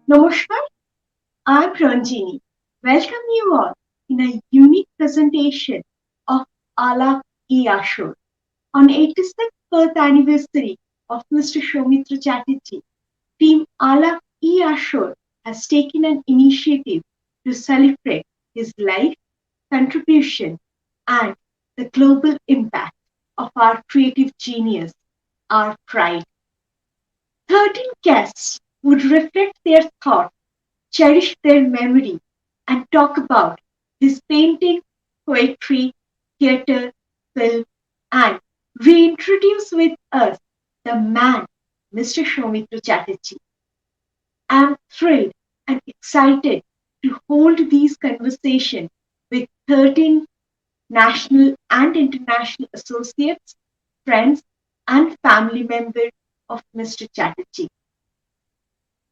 Namaskar, I'm Ranjini. Welcome you all in a unique presentation of Alap e-Ashor on 86th birth anniversary of Mr. Soumitra Chatterjee. Team Alap e-Ashor has taken an initiative to celebrate his life, contribution, and the global impact of our creative genius, our pride. 13 guests would reflect their thoughts, cherish their memory, and talk about his painting, poetry, theatre, film, and reintroduce with us the man, Mr. Soumitra Chatterjee. I'm thrilled and excited to hold these conversations with 13 national and international associates, friends, and family members of Mr. Chatterjee.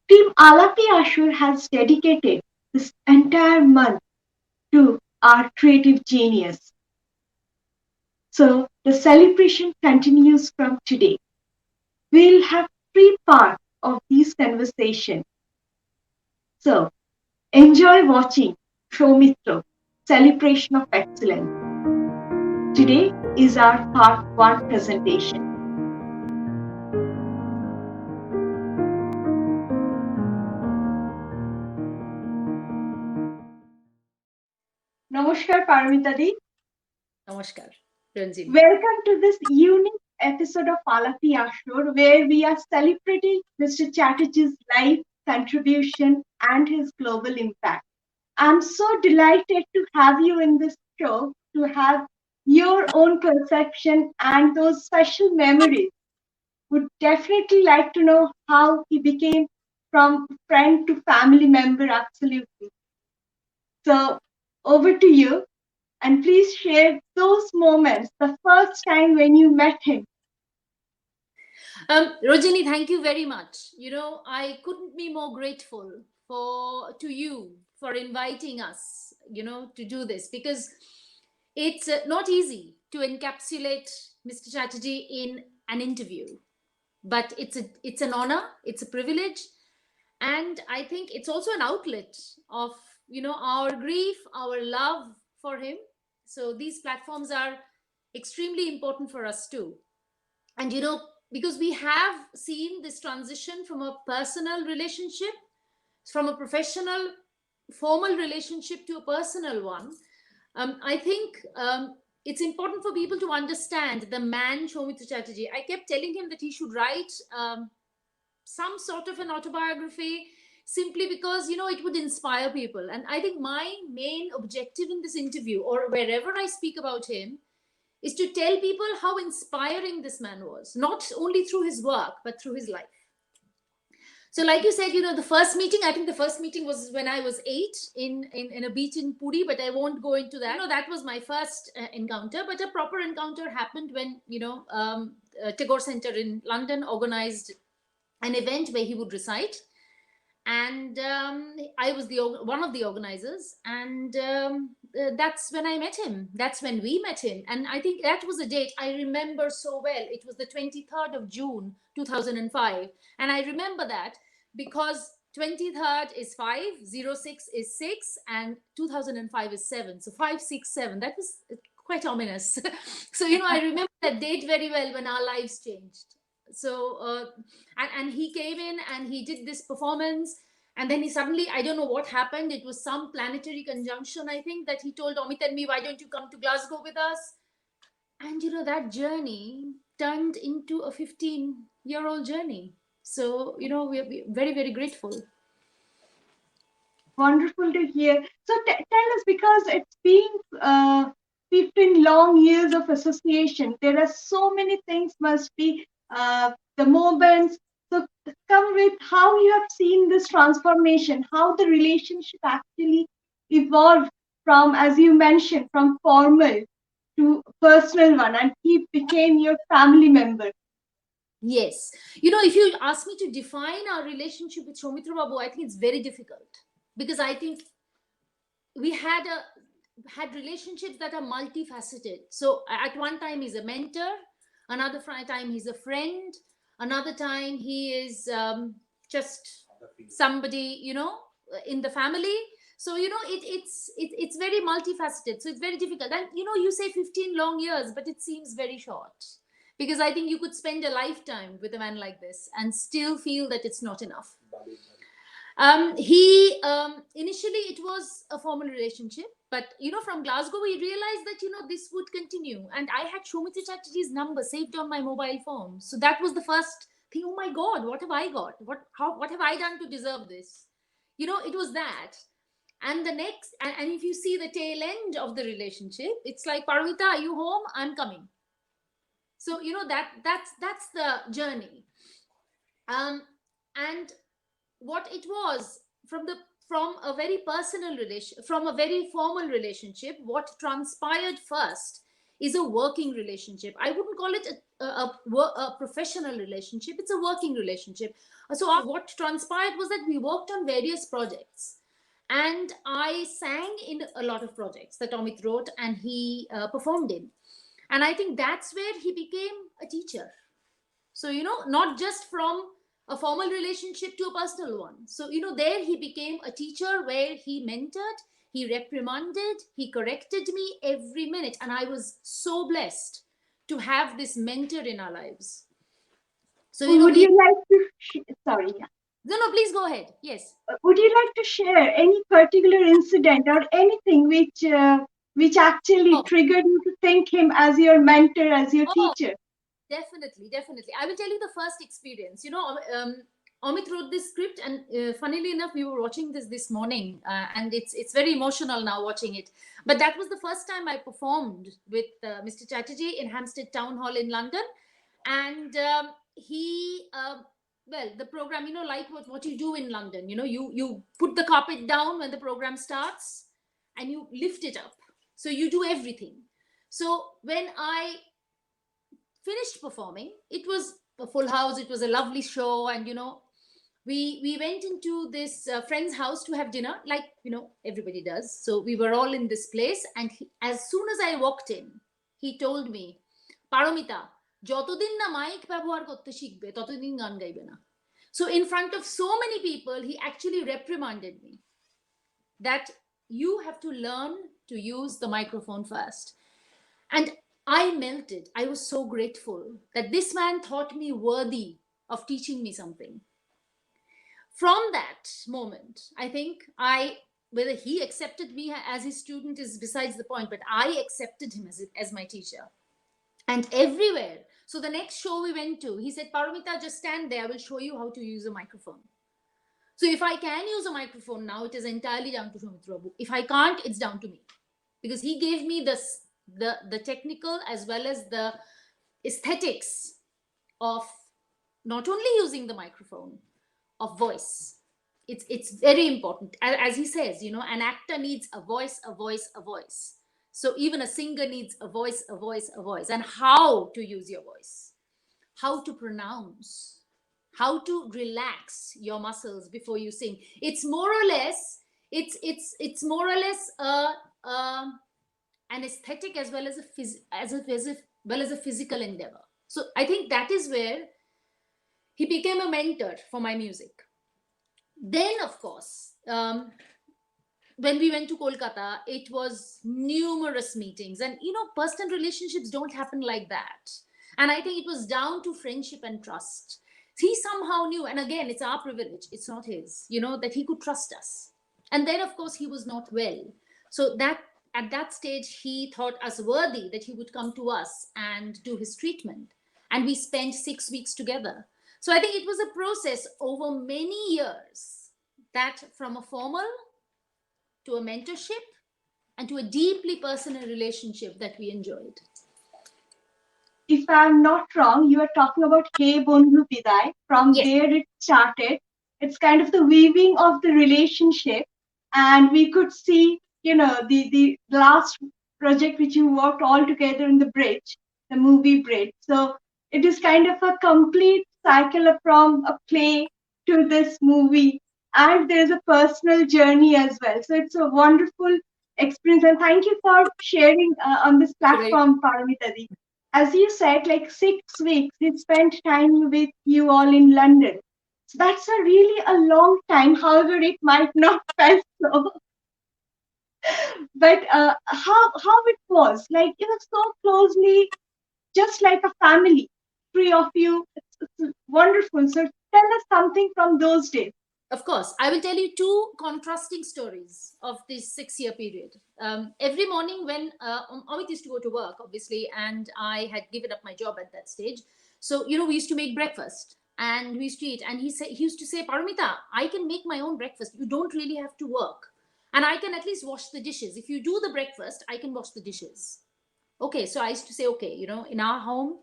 Team Alapi Ashur has dedicated this entire month to our creative genius. So the celebration continues from today. We'll have three parts of these conversations. So enjoy watching Soumitra, Celebration of Excellence. Today is our part one presentation. Namaskar, Paramita Di. Namaskar, Ranjini. Welcome to this unique episode of Alapi Ashur, where we are celebrating Mr. Chatterjee's life, contribution, and his global impact. I'm so delighted to have you in this show, to have your own perception and those special memories. Would definitely like to know how he became from friend to family member, absolutely. So, over to you. And please share those moments, the first time when you met him. Rojini, thank you very much. I couldn't be more grateful to you for inviting us, to do this, because it's not easy to encapsulate Mr. Chatterjee in an interview, but it's an honor, it's a privilege, and I think it's also an outlet of our grief, our love for him. So these platforms are extremely important for us too. And because we have seen this transition from a personal relationship, from a professional formal relationship to a personal one, I think it's important for people to understand the man Soumitra Chatterjee. I kept telling him that he should write some sort of an autobiography, simply because it would inspire people. And I think my main objective in this interview, or wherever I speak about him, is to tell people how inspiring this man was, not only through his work, but through his life. So, like you said, the first meeting, I think the first meeting was when I was 8 in a beach in Puri, but I won't go into that. That was my first encounter, but a proper encounter happened when, Tagore Center in London organized an event where he would recite. And I was one of the organizers, and that's when I met him. That's when we met him, and I think that was a date I remember so well. It was the 23rd of June 2005, and I remember that because 23rd is 5, 06 is 6, and 2005 is 7. So 567. That was quite ominous. So I remember that date very well, when our lives changed. So and he came in and he did this performance, and then he suddenly, I don't know what happened, it was some planetary conjunction, I think, that he told Amit and me, why don't you come to Glasgow with us? And that journey turned into a 15-year-old journey. So we're very, very grateful. Wonderful to hear. So tell us, because it's been 15 long years of association, there are so many things must be the moments. So come with how you have seen this transformation, how the relationship actually evolved from, as you mentioned, from formal to personal one, and he became your family member. Yes. If you ask me to define our relationship with Soumitra Babu, I think it's very difficult, because I think we had relationships that are multifaceted. So at one time he's a mentor, another time he's a friend, another time he is just somebody, in the family. So it's very multifaceted, so it's very difficult. And you say 15 long years, but it seems very short, because I think you could spend a lifetime with a man like this and still feel that it's not enough. He Initially it was a formal relationship, but from Glasgow we realized that this would continue, and I had Soumitra Chatterjee's number saved on my mobile phone. So that was the first thing. Oh my God, what have I got? What have I done to deserve this? It was that. And the next, and if you see the tail end of the relationship, it's like, Paramita, are you home? I'm coming. So that's the journey. And what it was, from a very personal relation, from a very formal relationship, what transpired first is a working relationship. I wouldn't call it a professional relationship. It's a working relationship. So what transpired was that we worked on various projects, and I sang in a lot of projects that Amit wrote and he performed in. And I think that's where he became a teacher. So not just from a formal relationship to a personal one. So there he became a teacher, where he mentored, he reprimanded, he corrected me every minute, and I was so blessed to have this mentor in our lives. So Would you like to sorry, yeah. No, please go ahead. Yes. Would you like to share any particular incident or anything which actually triggered you to think him as your mentor, as your teacher? Definitely. I will tell you the first experience. Amit wrote this script, and funnily enough, we were watching this morning, and it's very emotional now watching it. But that was the first time I performed with Mr. Chatterjee in Hampstead Town Hall in London, and he. Well, the program, like what you do in London, you put the carpet down when the program starts and you lift it up. So you do everything. So when I finished performing, it was a full house, it was a lovely show, and we went into this friend's house to have dinner, like everybody does. So we were all in this place, and as soon as I walked in, he told me, Paramita, যতদিন না mic ব্যবহার করতে শিখবে ততদিন গান গাইবে না. So in front of so many people, he actually reprimanded me that you have to learn to use the microphone first. And I melted. I was so grateful that this man thought me worthy of teaching me something. From that moment, I think whether he accepted me as his student is besides the point, but I accepted him as my teacher. And everywhere. So the next show we went to, he said, Paramita, just stand there. I will show you how to use a microphone. So if I can use a microphone now, it is entirely down to Soumitra. If I can't, it's down to me. Because he gave me the technical as well as the aesthetics of not only using the microphone, of voice. It's very important. As he says, an actor needs a voice, a voice, a voice. So even a singer needs a voice, a voice, a voice. And how to use your voice, how to pronounce, how to relax your muscles before you sing. It's more or less, it's more or less an aesthetic as well as a physical endeavor. So I think that is where he became a mentor for my music. Then, of course, when we went to Kolkata, it was numerous meetings, and personal relationships don't happen like that. And I think it was down to friendship and trust. He somehow knew, and again, it's our privilege, it's not his, that he could trust us. And then, of course, he was not well. So that at that stage, he thought us worthy that he would come to us and do his treatment. And we spent 6 weeks together. So I think it was a process over many years, that from a formal to a mentorship and to a deeply personal relationship that we enjoyed. If I'm not wrong, you are talking about Hey Bondhu Biday. From Yes. There it started. It's kind of the weaving of the relationship. And we could see, the last project which you worked all together in the bridge, the movie Bridge. So it is kind of a complete cycle from a play to this movie. And there's a personal journey as well. So it's a wonderful experience. And thank you for sharing on this platform, Paramita. As you said, like 6 weeks, he spent time with you all in London. That's a really a long time. However, it might not felt so. But how it was like, so closely, just like a family, three of you. It's wonderful. So tell us something from those days. Of course, I will tell you two contrasting stories of this 6 year period. Every morning when Amit used to go to work, obviously, and I had given up my job at that stage. So, we used to make breakfast and we used to eat. And he used to say, Paramita, I can make my own breakfast. You don't really have to work. And I can at least wash the dishes. If you do the breakfast, I can wash the dishes. Okay, so I used to say, okay, in our home,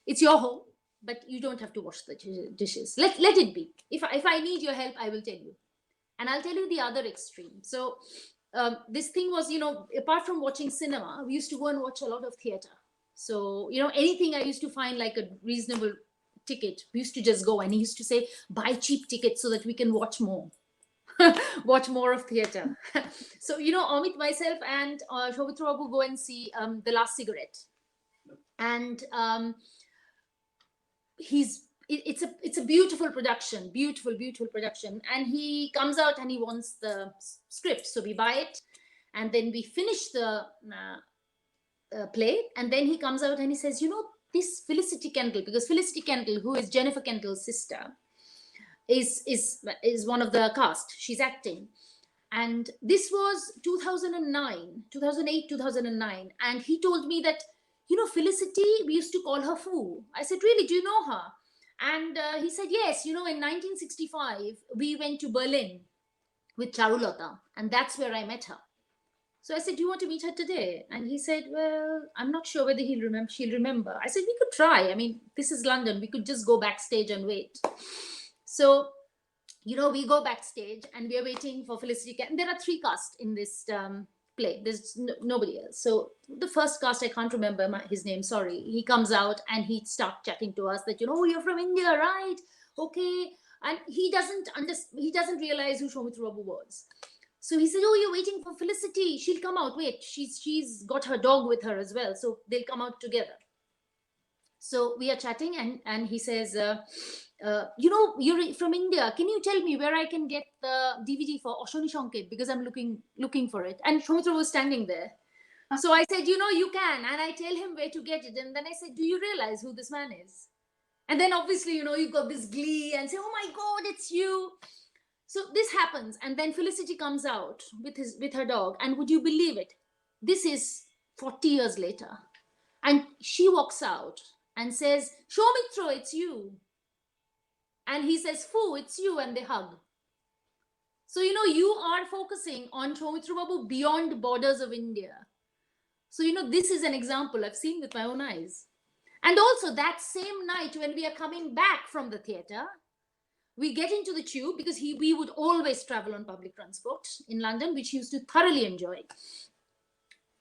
it's your home, but you don't have to wash the dishes. Let it be. If I need your help, I will tell you. And I'll tell you the other extreme. So this thing was, apart from watching cinema, we used to go and watch a lot of theater. So, anything I used to find like a reasonable ticket, we used to just go. And he used to say, buy cheap tickets so that we can watch more. Watch more of theater. So, Amit, myself, and Soumitra Babu go and see The Last Cigarette. And it's a beautiful production, beautiful production. And he comes out and he wants the script, so we buy it, and then we finish the play. And then he comes out and he says, this Felicity Kendall, because Felicity Kendall, who is Jennifer Kendall's sister, is one of the cast. She's acting. And this was 2009, 2008, 2009. And he told me that, Felicity, we used to call her Foo. I said, really, do you know her? And he said, yes, in 1965, we went to Berlin with Charulata, and that's where I met her. So I said, do you want to meet her today? And he said, well, I'm not sure whether she'll remember. I said, we could try. I mean, this is London. We could just go backstage and wait. So, we go backstage and we are waiting for Felicity. And there are three casts in this play. There's nobody else. So the first cast, I can't remember his name, sorry. He comes out and he starts chatting to us that, you're from India, right? Okay. And he doesn't realize who Soumitra Babu was. So he said, oh, you're waiting for Felicity. She'll come out. Wait, she's got her dog with her as well. So they'll come out together. So we are chatting and he says, you're from India. Can you tell me where I can get the DVD for Oshoni Sanket? Because I'm looking for it. And Soumitra was standing there. So I said, you can. And I tell him where to get it. And then I said, do you realize who this man is? And then obviously, you got this glee and say, oh my God, it's you. So this happens. And then Felicity comes out with her dog. And would you believe it? This is 40 years later. And she walks out and says, Soumitra, it's you. And he says, Foo, it's you. And they hug. So, you are focusing on Soumitra Babu beyond borders of India. So, this is an example I've seen with my own eyes. And also that same night when we are coming back from the theater, we get into the tube because we would always travel on public transport in London, which he used to thoroughly enjoy.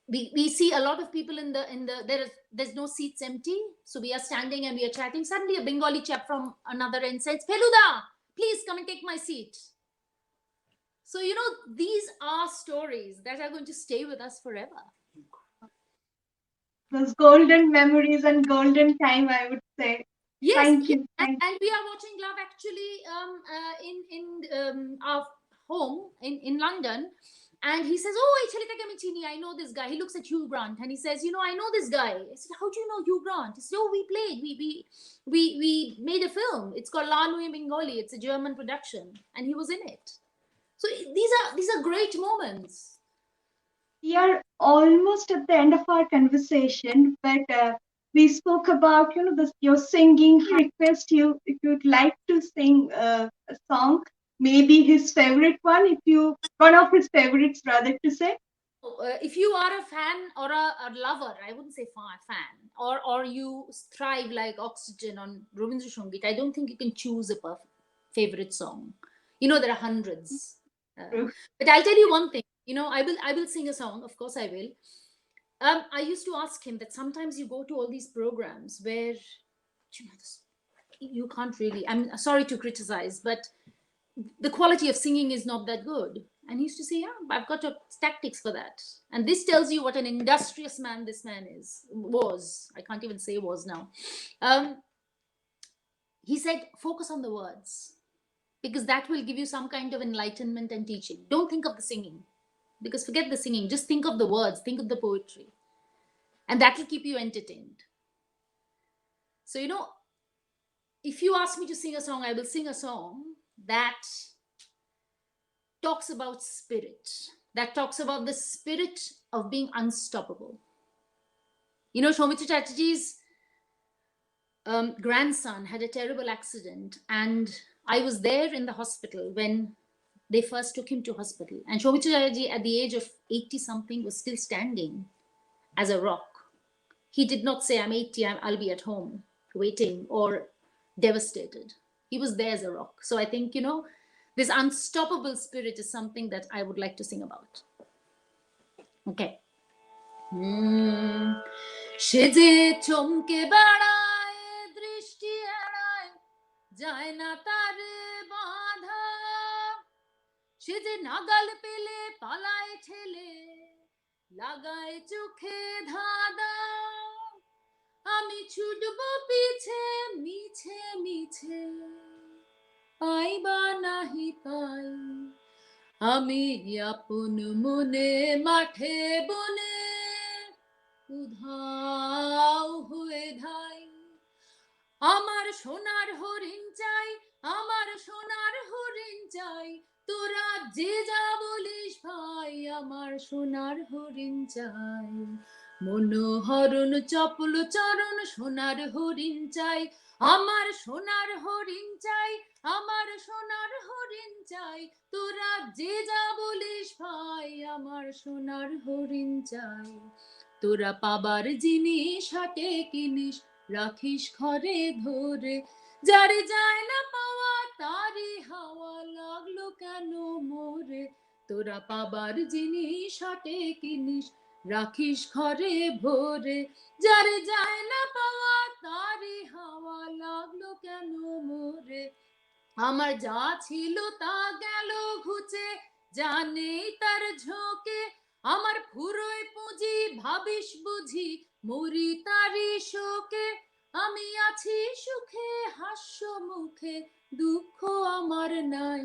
We see a lot of people there's no seats empty. So we are standing and we are chatting. Suddenly a Bengali chap from another end says, Feluda, please come and take my seat. So, these are stories that are going to stay with us forever. Those golden memories and golden time, I would say. Yes, Thank you. And we are watching Love Actually in our home in London. And he says, oh, I know this guy. He looks at Hugh Grant and he says, I know this guy. I said, how do you know Hugh Grant? He said, oh, we played. We made a film. It's called La Nuit Bengali. It's a German production. And he was in it. So these are great moments. We are almost at the end of our conversation, but we spoke about, your singing request. If you'd like to sing a song, maybe his favorite one, one of his favorites, rather to say. If you are a fan or a lover, I wouldn't say fan, or you thrive like oxygen on Rabindra Sangeet, I don't think you can choose a favorite song. There are hundreds. But I'll tell you one thing. I will sing a song. Of course, I will. I used to ask him that sometimes you go to all these programs where you can't really. I'm sorry to criticize, but the quality of singing is not that good. And he used to say, yeah, I've got tactics for that. And this tells you what an industrious man this man was. I can't even say was now. He said, focus on the words. because that will give you some kind of enlightenment and teaching. Don't think of the singing, because forget the singing, just think of the words, think of the poetry, and that will keep you entertained. So, if you ask me to sing a song, I will sing a song that talks about spirit, that talks about the spirit of being unstoppable. Soumitra Chatterjee's grandson had a terrible accident, and I was there in the hospital when they first took him to hospital. And Soumitra Chatterjee, at the age of 80 something, was still standing as a rock. He did not say, I'm 80, I'll be at home waiting, or devastated. He was there as a rock. So I think, this unstoppable spirit is something that I would like to sing about. Okay. সে যে চমকে বেড়ায়, দৃষ্টি এড়ায়, যায় না তারে বাধা, সে যে নাগাল পেলে পালায় ঠেলে, লাগায় চোখে ধাঁধা, আমি ছুটবো পিছে মিছে মিছে, পাই বা নাহি পাই, আমি আপন মনে মাঠে বনে উধাও হয়ে ধাই, আমার সোনার হরিণ চাই, আমার সোনার হরিণ চাই, তোরা যে যা বলিস ভাই, আমার সোনার হরিণ চাই, মনোহরণ চপল চরণ সোনার হরিণ চাই, আমার সোনার হরিণ চাই, আমার সোনার হরিণ চাই, তোরা যে যা বলিস ভাই, আমার সোনার হরিণ চাই, তোরা পাবার জিনিস হাটে কিনিস, রাখিস ঘরে ধরে, যারে যায় না পাওয়া তারি হাওয়া লাগলো কেন মোরে, তোরা পাবার জিনিস হাটে কিনিস, রাখিস ঘরে ভরে, যারে যায় না পাওয়া তারি হাওয়া লাগলো কেন মোরে, আমার যা ছিল তা গেল ঘুচে, যা নেই তার ঝোঁকে, আমার ফুরোয় পুঁজি ভাবিস বুঝি, মরি তারি শোকে, আমি আছি সুখে হাস্য মুখে, দুঃখ আমার নাই,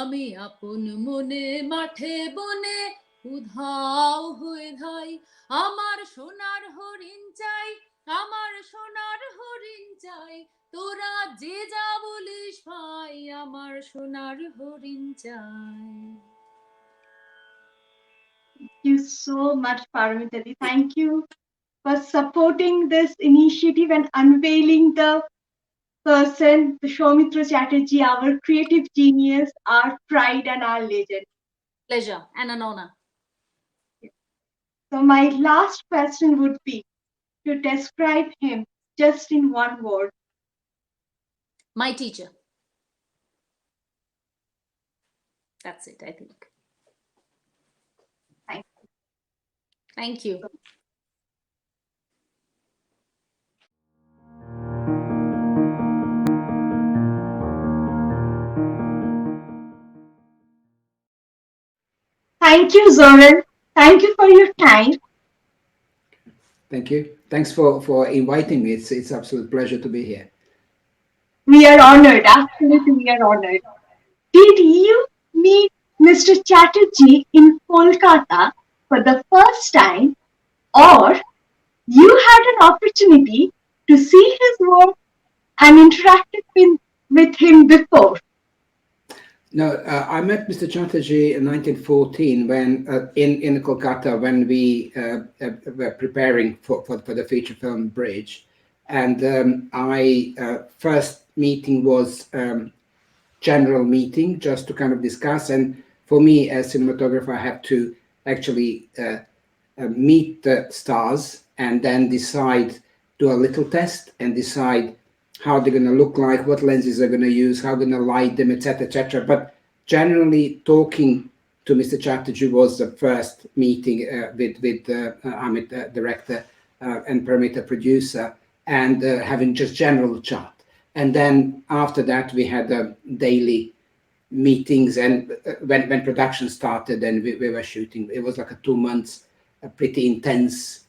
আমি আপন মনে মাঠে বনে উধাও হয়ে ধাই, আমার সোনার হরিণ চাই, আমার সোনার হরিণ চাই, তোরা যে যা বলিস ভাই, আমার সোনার হরিণ চাই। Thank you so much, Paramita. Thank you for supporting this initiative and unveiling the person, the Soumitra Chatterjee, our creative genius, our pride and our legend. Pleasure and an honor. So my last question would be to describe him just in one word. My teacher. That's it, I think. Thank you. Thank you, Zoran. Thank you for your time. Thank you. Thanks for inviting me. It's absolute pleasure to be here. We are honored. Absolutely, we are honored. Did you meet Mr. Chatterjee in Kolkata for the first time, or you had an opportunity to see his work and interacted with him before? No, I met Mr. Chatterjee in 1914 when in Kolkata when we were preparing for the feature film Bridge, and I first meeting was general meeting just to kind of discuss, and for me as cinematographer I have to actually meet the stars and then decide, do a little test and decide how they're going to look like, what lenses they're going to use, how they're going to light them, etc., etc. But generally, talking to Mr. Chatterjee was the first meeting with Amit, director, and Paramita, producer, and having just general chat. And then after that, we had daily meetings, and when production started and we were shooting, it was like a 2 months, pretty intense.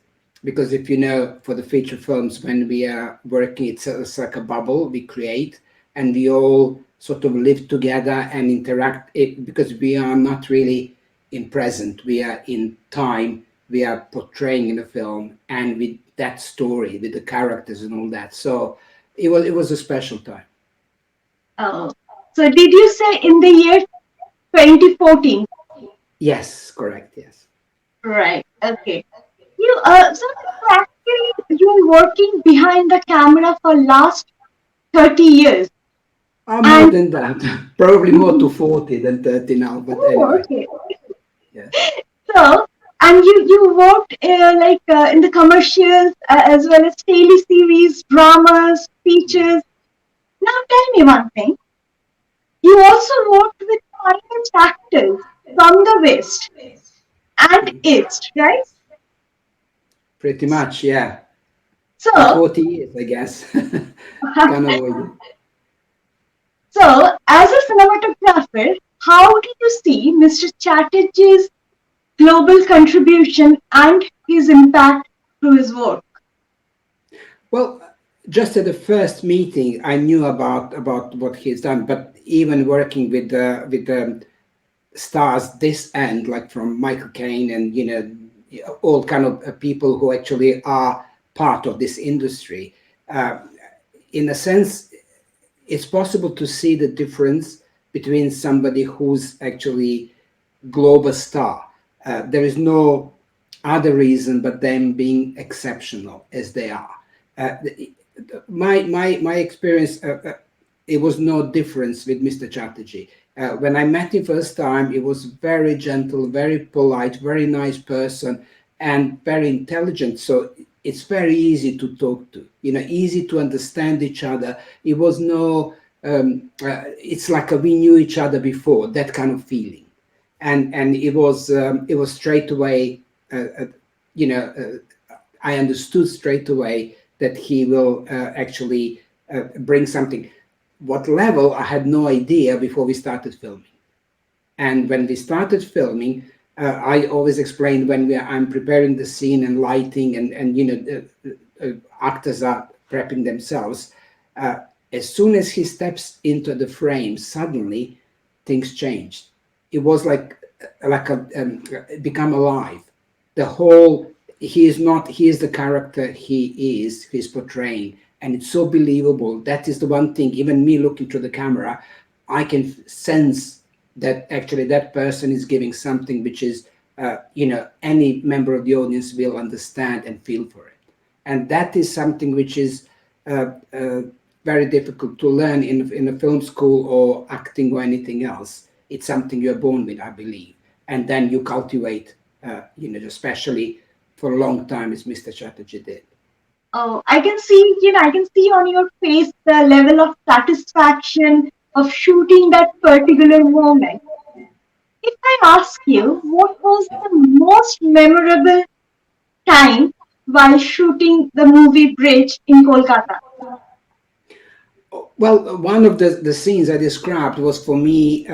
Because if you know, for the feature films, when we are working, it's like a bubble we create, and we all sort of live together and interact it, because we are not really in present, we are in time, we are portraying in a film and with that story, with the characters and all that. So it was a special time. Oh, so did you say in the year 2014? Yes, correct, yes. Right. Okay. So actually you're working behind the camera for last 30 years. More And than that. Probably more to 40 than 30 now, but oh, anyway. okay. Yeah. So, and you worked in the commercials as well as daily series, dramas, features. Now tell me one thing. You also worked with finest actors from the West and East, right? Pretty much, yeah. For So, 40 years, I guess. Can't avoid it. so as a cinematographer, how do you see Mr. Chatterjee's global contribution and his impact through his work? Well, just at the first meeting, I knew about what he's done, but even working with the stars this end, like from Michael Caine and all kind of people who actually are part of this industry. Uh, in a sense, it's possible to see the difference between somebody who's actually global star. There is no other reason but them being exceptional as they are. Uh, my experience, it was no difference with Mr. Chatterjee. When I met him first time, he was very gentle, very polite, very nice person, and very intelligent. So it's very easy to talk to, easy to understand each other. It was no, it's like we knew each other before, that kind of feeling. And it was straight away, you know, I understood straight away that he will actually bring something. What level, I had no idea before we started filming. And when we started filming, I always explained when I'm preparing the scene and lighting, and actors are prepping themselves. Uh, as soon as he steps into the frame, suddenly things changed. It was like become alive. The whole, he is the character he's portraying, and it's so believable. That is the one thing. Even me looking through the camera, I can sense that actually that person is giving something which is any member of the audience will understand and feel for it. And that is something which is uh, uh, very difficult to learn in a film school or acting or anything else. It's something you're born with, I believe, and then you cultivate, especially for a long time, as Mr. Chatterjee did. Oh, I can see on your face the level of satisfaction of shooting that particular moment. If I ask you, what was the most memorable time while shooting the movie Bridge in Kolkata? Well, one of the scenes I described was for me,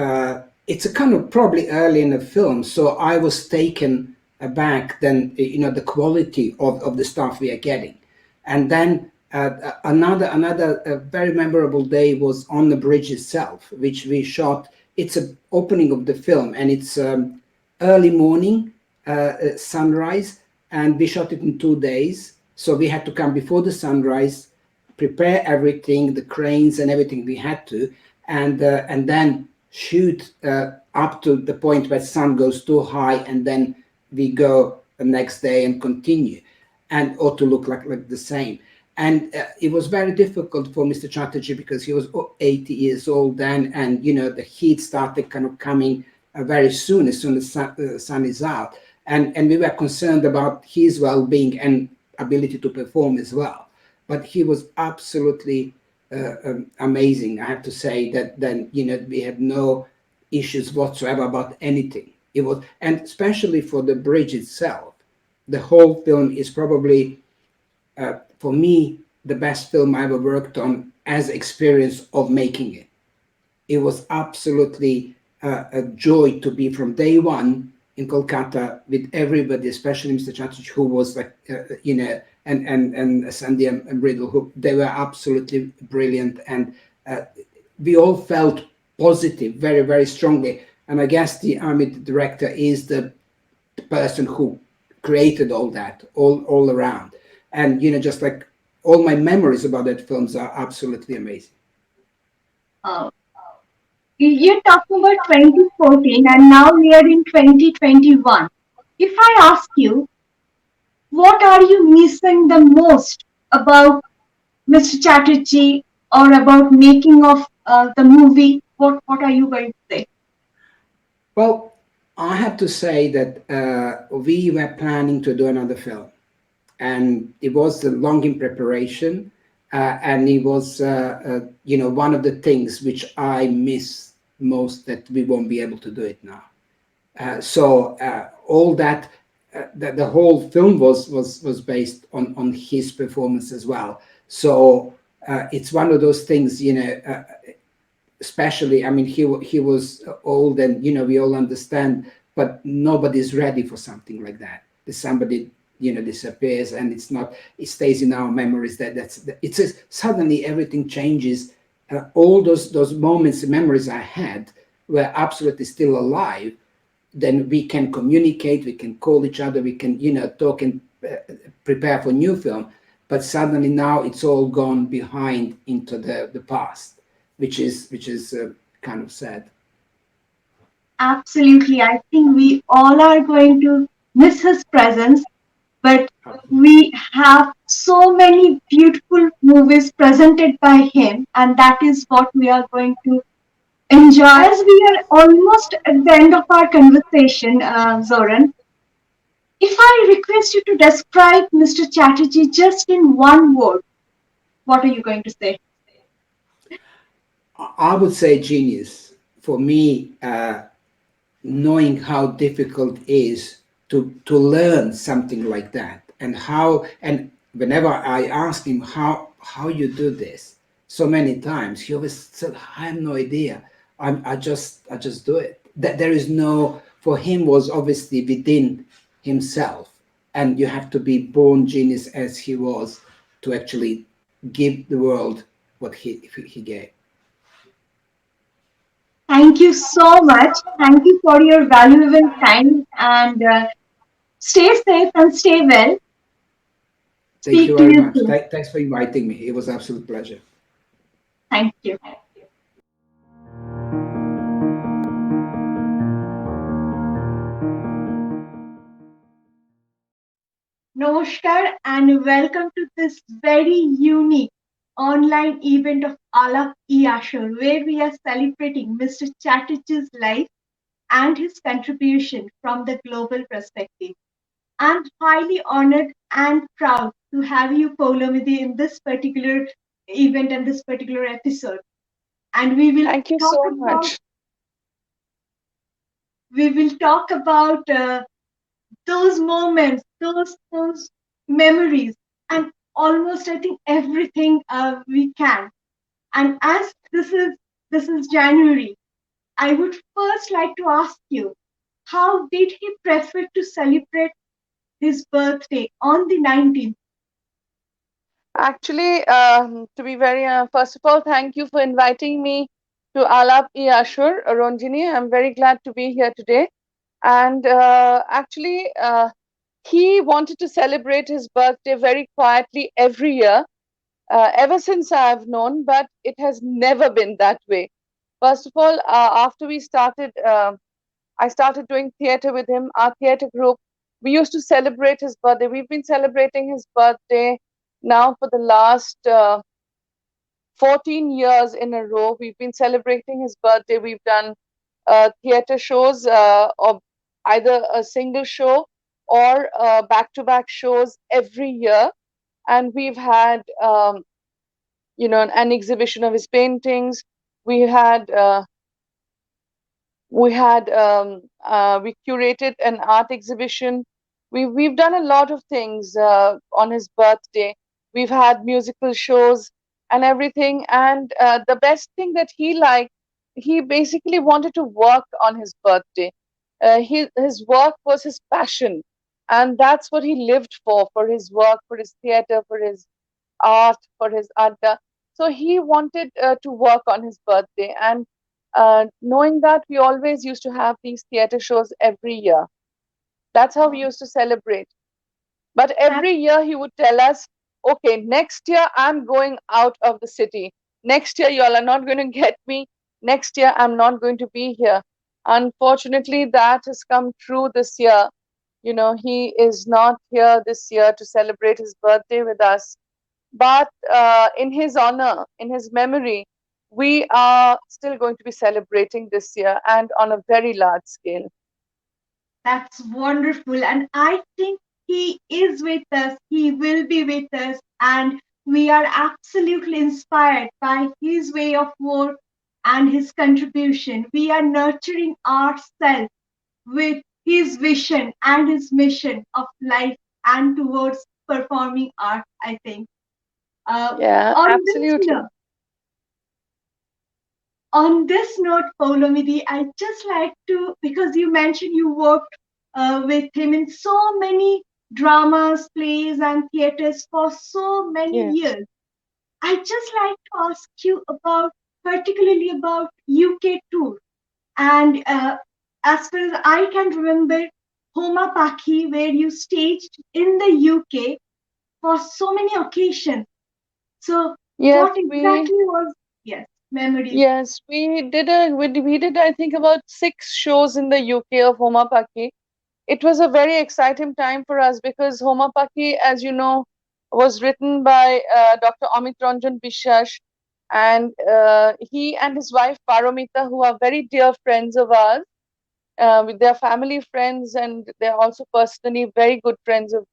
it's a kind of probably early in the film, so I was taken aback then, the quality of the stuff we are getting. And then another very memorable day was on the bridge itself, which we shot. It's a opening of the film, and it's early morning, sunrise, and we shot it in 2 days. So we had to come before the sunrise, prepare everything, the cranes and everything we had to, and then shoot up to the point where sun goes too high, and then we go the next day and continue, and or to look like the same. And it was very difficult for Mr. Chatterjee because he was 80 years old then, and the heat started kind of coming very soon, as soon as sun is out, and we were concerned about his well-being and ability to perform as well. But he was absolutely amazing. I have to say that then we had no issues whatsoever about anything. It was, and especially for the bridge itself, the whole film is probably for me the best film I ever worked on as experience of making it. It was absolutely a joy to be from day one in Kolkata with everybody, especially Mr. Chatterjee, who was like, and Sandy and Riddle, who they were absolutely brilliant. And we all felt positive very, very strongly. And I guess the army director is the person who created all that all around. And just like all my memories about that films are absolutely amazing. Uh, you're talking about 2014 and now we are in 2021. If I ask you, what are you missing the most about Mr. Chatterjee or about making of the movie? What are you going to say? Well, I have to say that we were planning to do another film, and it was long in preparation, and it was one of the things which I miss most, that we won't be able to do it now. So all that, the whole film was based on his performance as well. So it's one of those things, especially, I mean, he was old, and we all understand, but nobody's ready for something like that. That somebody disappears, and it stays in our memories. It's just, suddenly everything changes. All those moments, memories I had were absolutely still alive. Then we can communicate, we can call each other, we can talk and prepare for new film. But suddenly now it's all gone behind into the past, which is kind of sad. Absolutely. I think we all are going to miss his presence, but Absolutely. we have so many beautiful movies presented by him, and that is what we are going to enjoy. As we are almost at the end of our conversation, Zoran, if I request you to describe Mr. Chatterjee just in one word, what are you going to say? I would say genius. For me, knowing how difficult it is to learn something like that, and whenever I ask him how you do this, so many times he always said, I have no idea. I just do it. That there is no, for him, was obviously within himself, and you have to be born genius as he was to actually give the world what he gave. Thank you so much. Thank you for your valuable time and stay safe and stay well. Thank you Speak to very you much. soon. Thanks for inviting me. It was an absolute pleasure. Thank you. Namaskar and welcome to this very unique online event of Alap e-Ashor, where we are celebrating Mr. Chatterjee's life and his contribution from the global perspective. I'm highly honored and proud to have you, Poulomi, in this particular event and this particular episode. And Thank you so much. we will talk about those moments, those memories, and almost I think everything we can. And as this is January, I would first like to ask you, how did he prefer to celebrate his birthday on the 19th? Actually, to be very first of all, thank you for inviting me to Alap e-Ashor, Ronjini. I'm very glad to be here today. And actually, he wanted to celebrate his birthday very quietly every year, ever since I've known, but it has never been that way. First of all, after we started, I started doing theater with him, our theater group. We used to celebrate his birthday. We've been celebrating his birthday now for the last 14 years in a row. We've been celebrating his birthday. We've done theater shows, or either a single show or back-to-back shows every year. And we've had, an exhibition of his paintings. We had we curated an art exhibition. We've done a lot of things on his birthday. We've had musical shows and everything. And the best thing that he liked, he basically wanted to work on his birthday. His work was his passion, and that's what he lived for his work, for his theater, for his art, for his adda. So he wanted to work on his birthday, and knowing that, we always used to have these theater shows every year. That's how we Oh, used to celebrate. But that, every year he would tell us, okay, next year I'm going out of the city. Next year you all are not going to get me. Next year I'm not going to be here. Unfortunately, that has come true this year. He is not here this year to celebrate his birthday with us. But in his honor, in his memory, we are still going to be celebrating this year, and on a very large scale. that's wonderful. And I think he is with us, he will be with us, and we are absolutely inspired by his way of work and his contribution. We are nurturing ourselves with his vision and his mission of life and towards performing art, I think. Uh, Yeah, on this absolutely. note, on this note, Paulomidi, I just like to, because you mentioned you worked with him in so many dramas, plays, and theaters for so many Yes. years. I just like to ask you about, particularly about UK tour. And as far as I can remember, Homa Pakhi, where you staged in the UK for so many occasions. So, Yes, what we exactly was, yes, memories? Yes, we did, I think, about 6 shows in the UK of Homa Pakhi. It was a very exciting time for us because Homa Pakhi, as you know, was written by Dr. Amit Ranjan Biswas, and he and his wife Paramita, who are very dear friends of ours, with their family friends, and they're also personally very good friends of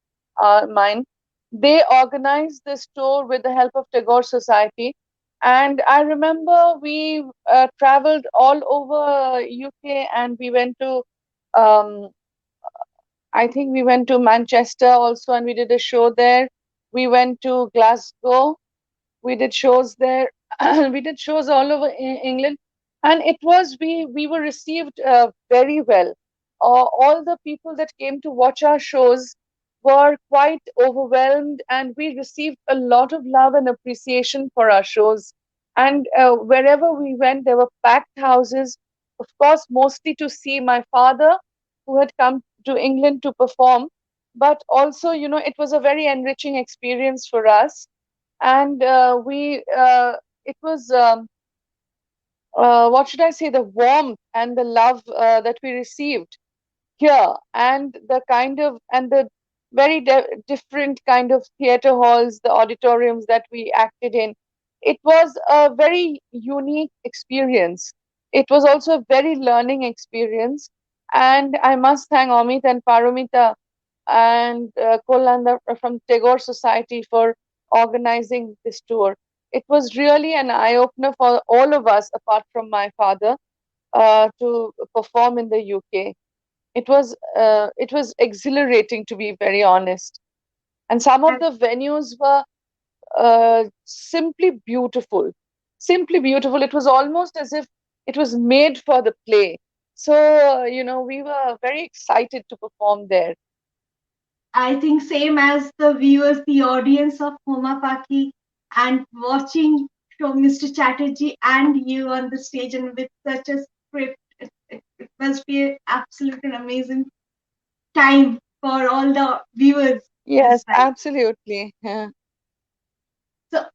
mine. They organized this tour with the help of Tagore Society. And I remember we traveled all over UK, and we went to, um, I think we went to Manchester also, and we did a show there. We went to Glasgow, we did shows there. We did shows all over England, and it was we were received very well. All the people that came to watch our shows were quite overwhelmed, and we received a lot of love and appreciation for our shows. And wherever we went, there were packed houses, of course, mostly to see my father, who had come to England to perform. But also, it was a very enriching experience for us. And we it was what should I say, the warmth and the love that we received here, and the very different kind of theater halls, the auditoriums that we acted in. It was a very unique experience. It was also a very learning experience, and I must thank Amit and Paramita and Kolanda from Tagore Society for organizing this tour. It was really an eye opener for all of us, apart from my father, to perform in the UK. It was exhilarating, to be very honest. And some of the venues were simply beautiful, simply beautiful. It was almost as if it was made for the play. So we were very excited to perform there. I think same as the viewers, the audience of Homa Paki, and watching show Mr. Chatterjee and you on the stage and with such a script, it must be an absolute and amazing time for all the viewers as Yes, well. absolutely. Yeah. So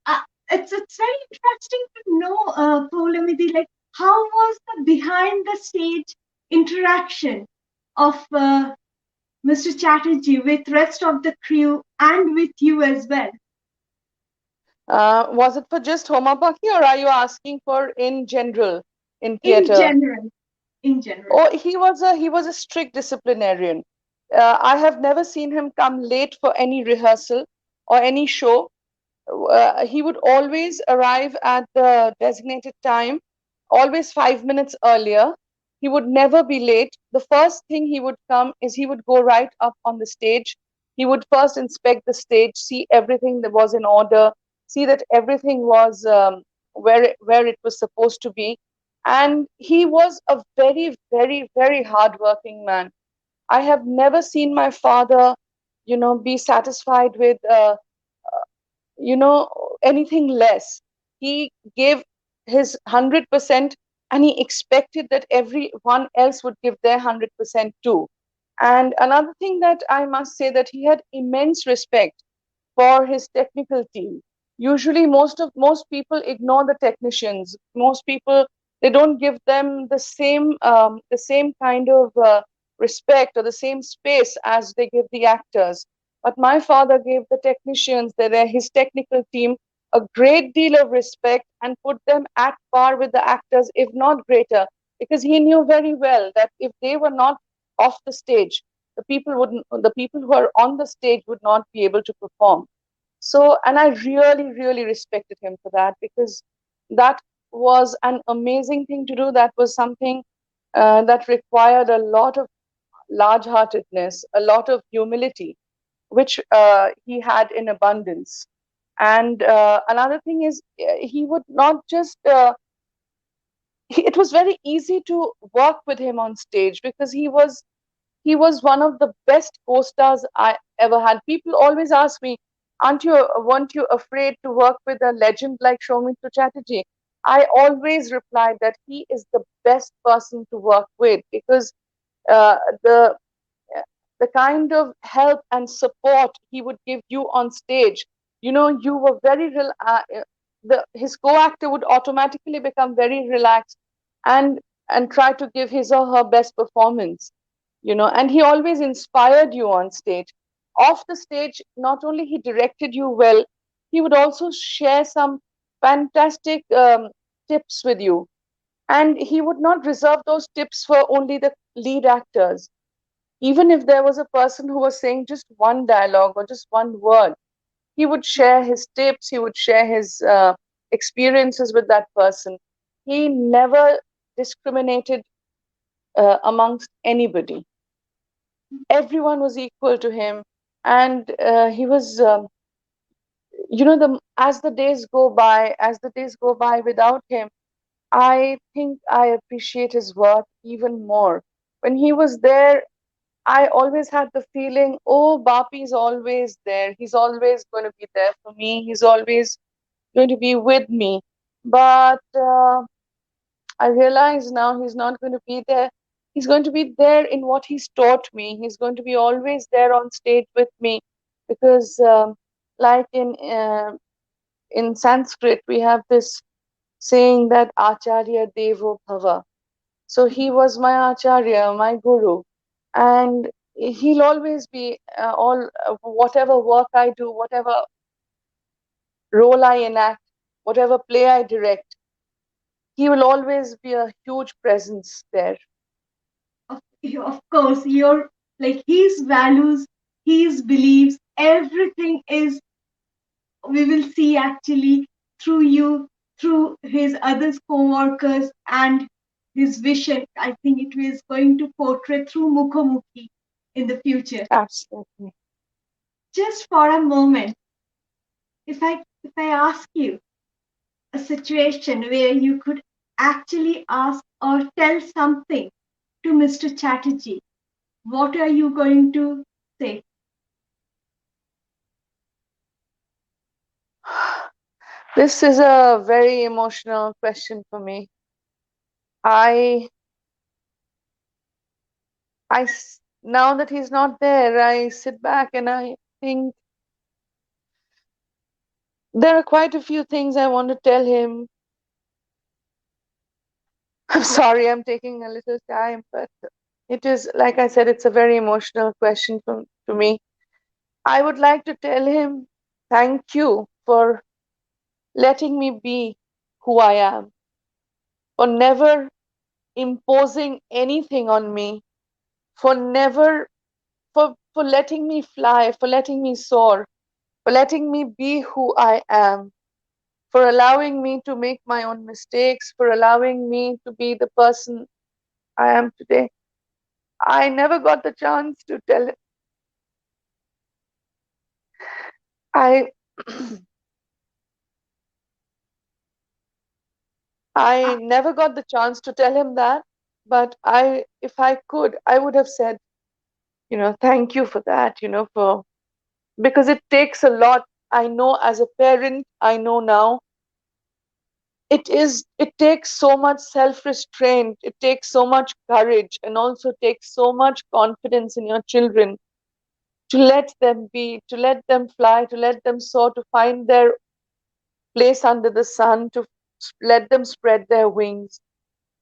it's very interesting to know, Poulamidi, like how was the behind the stage interaction of Mr. Chatterjee with rest of the crew and with you as well? Was it for just Homabaki, or are you asking for in general in In theater? general, in general. Oh, he was a strict disciplinarian. I have never seen him come late for any rehearsal or any show. He would always arrive at the designated time, always 5 minutes earlier. He would never be late. The first thing he would come is he would go right up on the stage. He would first inspect the stage, see everything that was in order, see that everything was where it was supposed to be. And he was a very, very, very hardworking man. I have never seen my father, be satisfied with, you know, anything less. He gave his 100%, and he expected that everyone else would give their 100% too. And another thing that I must say, that he had immense respect for his technical team. Usually, most people ignore the technicians. Most people, they don't give them the same kind of respect or the same space as they give the actors. But my father gave the technicians, his technical team, a great deal of respect and put them at par with the actors, if not greater, because he knew very well that if they were not off the stage, the people who are on the stage would not be able to perform. So, and I really, really respected him for that, because that was an amazing thing to do. That was something that required a lot of large heartedness, a lot of humility, which he had in abundance. And another thing is, he would not just, it was very easy to work with him on stage, because he was one of the best co-stars I ever had. People always ask me, weren't you afraid to work with a legend like Soumitra Chatterjee? I always replied that he is the best person to work with, because uh, the the kind of help and support he would give you on stage, you were his co-actor would automatically become very relaxed, and try to give his or her best performance, and he always inspired you on stage. Off the stage, not only he directed you well, he would also share some fantastic tips with you, and he would not reserve those tips for only the lead actors. Even if there was a person who was saying just one dialogue or just one word, he would share his tips, he would share his experiences with that person. He never discriminated amongst anybody. Everyone was equal to him, and he was, as the days go by without him, I think I appreciate his work even more. When he was there, I always had the feeling, oh, Bapi's always there. He's always going to be there for me. He's always going to be with me. But I realize now he's not going to be there. He's going to be there in what he's taught me. He's going to be always there on stage with me, because, like in Sanskrit, we have this saying that Acharya Devo Bhava. So he was my Acharya, my Guru, and he'll always be all whatever work I do, whatever role I enact, whatever play I direct, he will always be a huge presence there. Of course, your like his values, his beliefs, everything is we will see actually through you, through his other co-workers and his vision. I think it is going to portray through Mukhomuki in the future. Absolutely. Just for a moment, if I ask you a situation where you could actually ask or tell something to Mr. Chatterjee, what are you going to say? This is a very emotional question for me. I, now that he's not there, I sit back and I think there are quite a few things I want to tell him. I'm sorry, I'm taking a little time, but it is, like I said, it's a very emotional question to me. I would like to tell him thank you for letting me be who I am, for never imposing anything on me, for never for letting me fly, for letting me soar, for letting me be who I am, for allowing me to make my own mistakes, for allowing me to be the person I am today. I never got the chance to tell him. I I Ah, never got the chance to tell him that, but if I could, I would have said, thank you for that, because it takes a lot. I know as a parent, I know now it takes so much self-restraint, it takes so much courage, and also takes so much confidence in your children to let them be, to let them fly, to let them soar, to find their place under the sun, to let them spread their wings.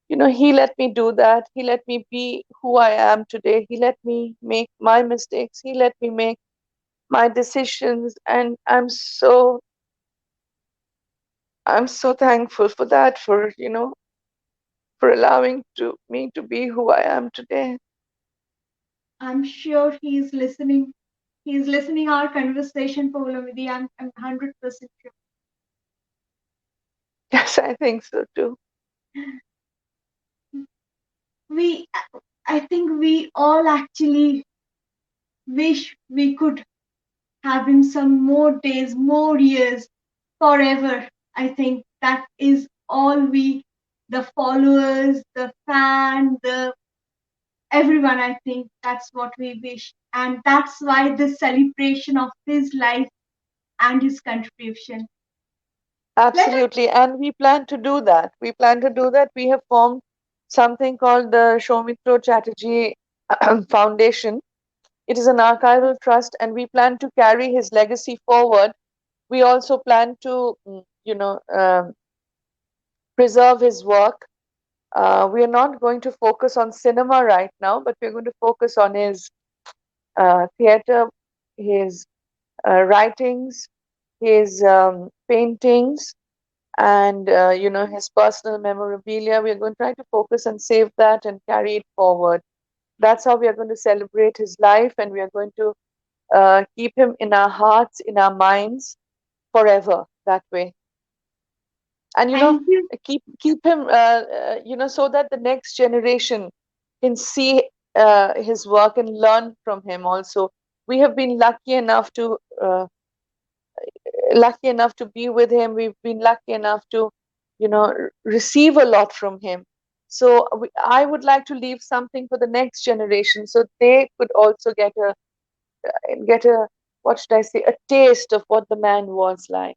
He let me do that. He let me be who I am today. He let me make my mistakes. He let me make my decisions. And I'm so thankful for that, for allowing me to be who I am today. I'm sure he's listening. He's listening our conversation, Poulomi. I'm 100% sure. Yes, I think so too. We, I think we all actually wish we could have him some more days, more years, forever. I think that is all the followers, the fan, the everyone, I think that's what we wish. And that's why the celebration of his life and his contribution. Let us, Absolutely. And we plan to do that. We plan to do that. We have formed something called the Soumitra Chatterjee Foundation. It is an archival trust, and we plan to carry his legacy forward. We also plan to, preserve his work. We are not going to focus on cinema right now, but we're going to focus on his theater, his writings, his paintings, and his personal memorabilia. We are going to try to focus and save that and carry it forward. That's how we are going to celebrate his life, and we are going to keep him in our hearts, in our minds forever that way. And thank you. keep him, so that the next generation can see his work and learn from him also. We have been lucky enough to be with him. We've been lucky enough to receive a lot from him. So I would like to leave something for the next generation, so they could also get a what should I say, a taste of what the man was like.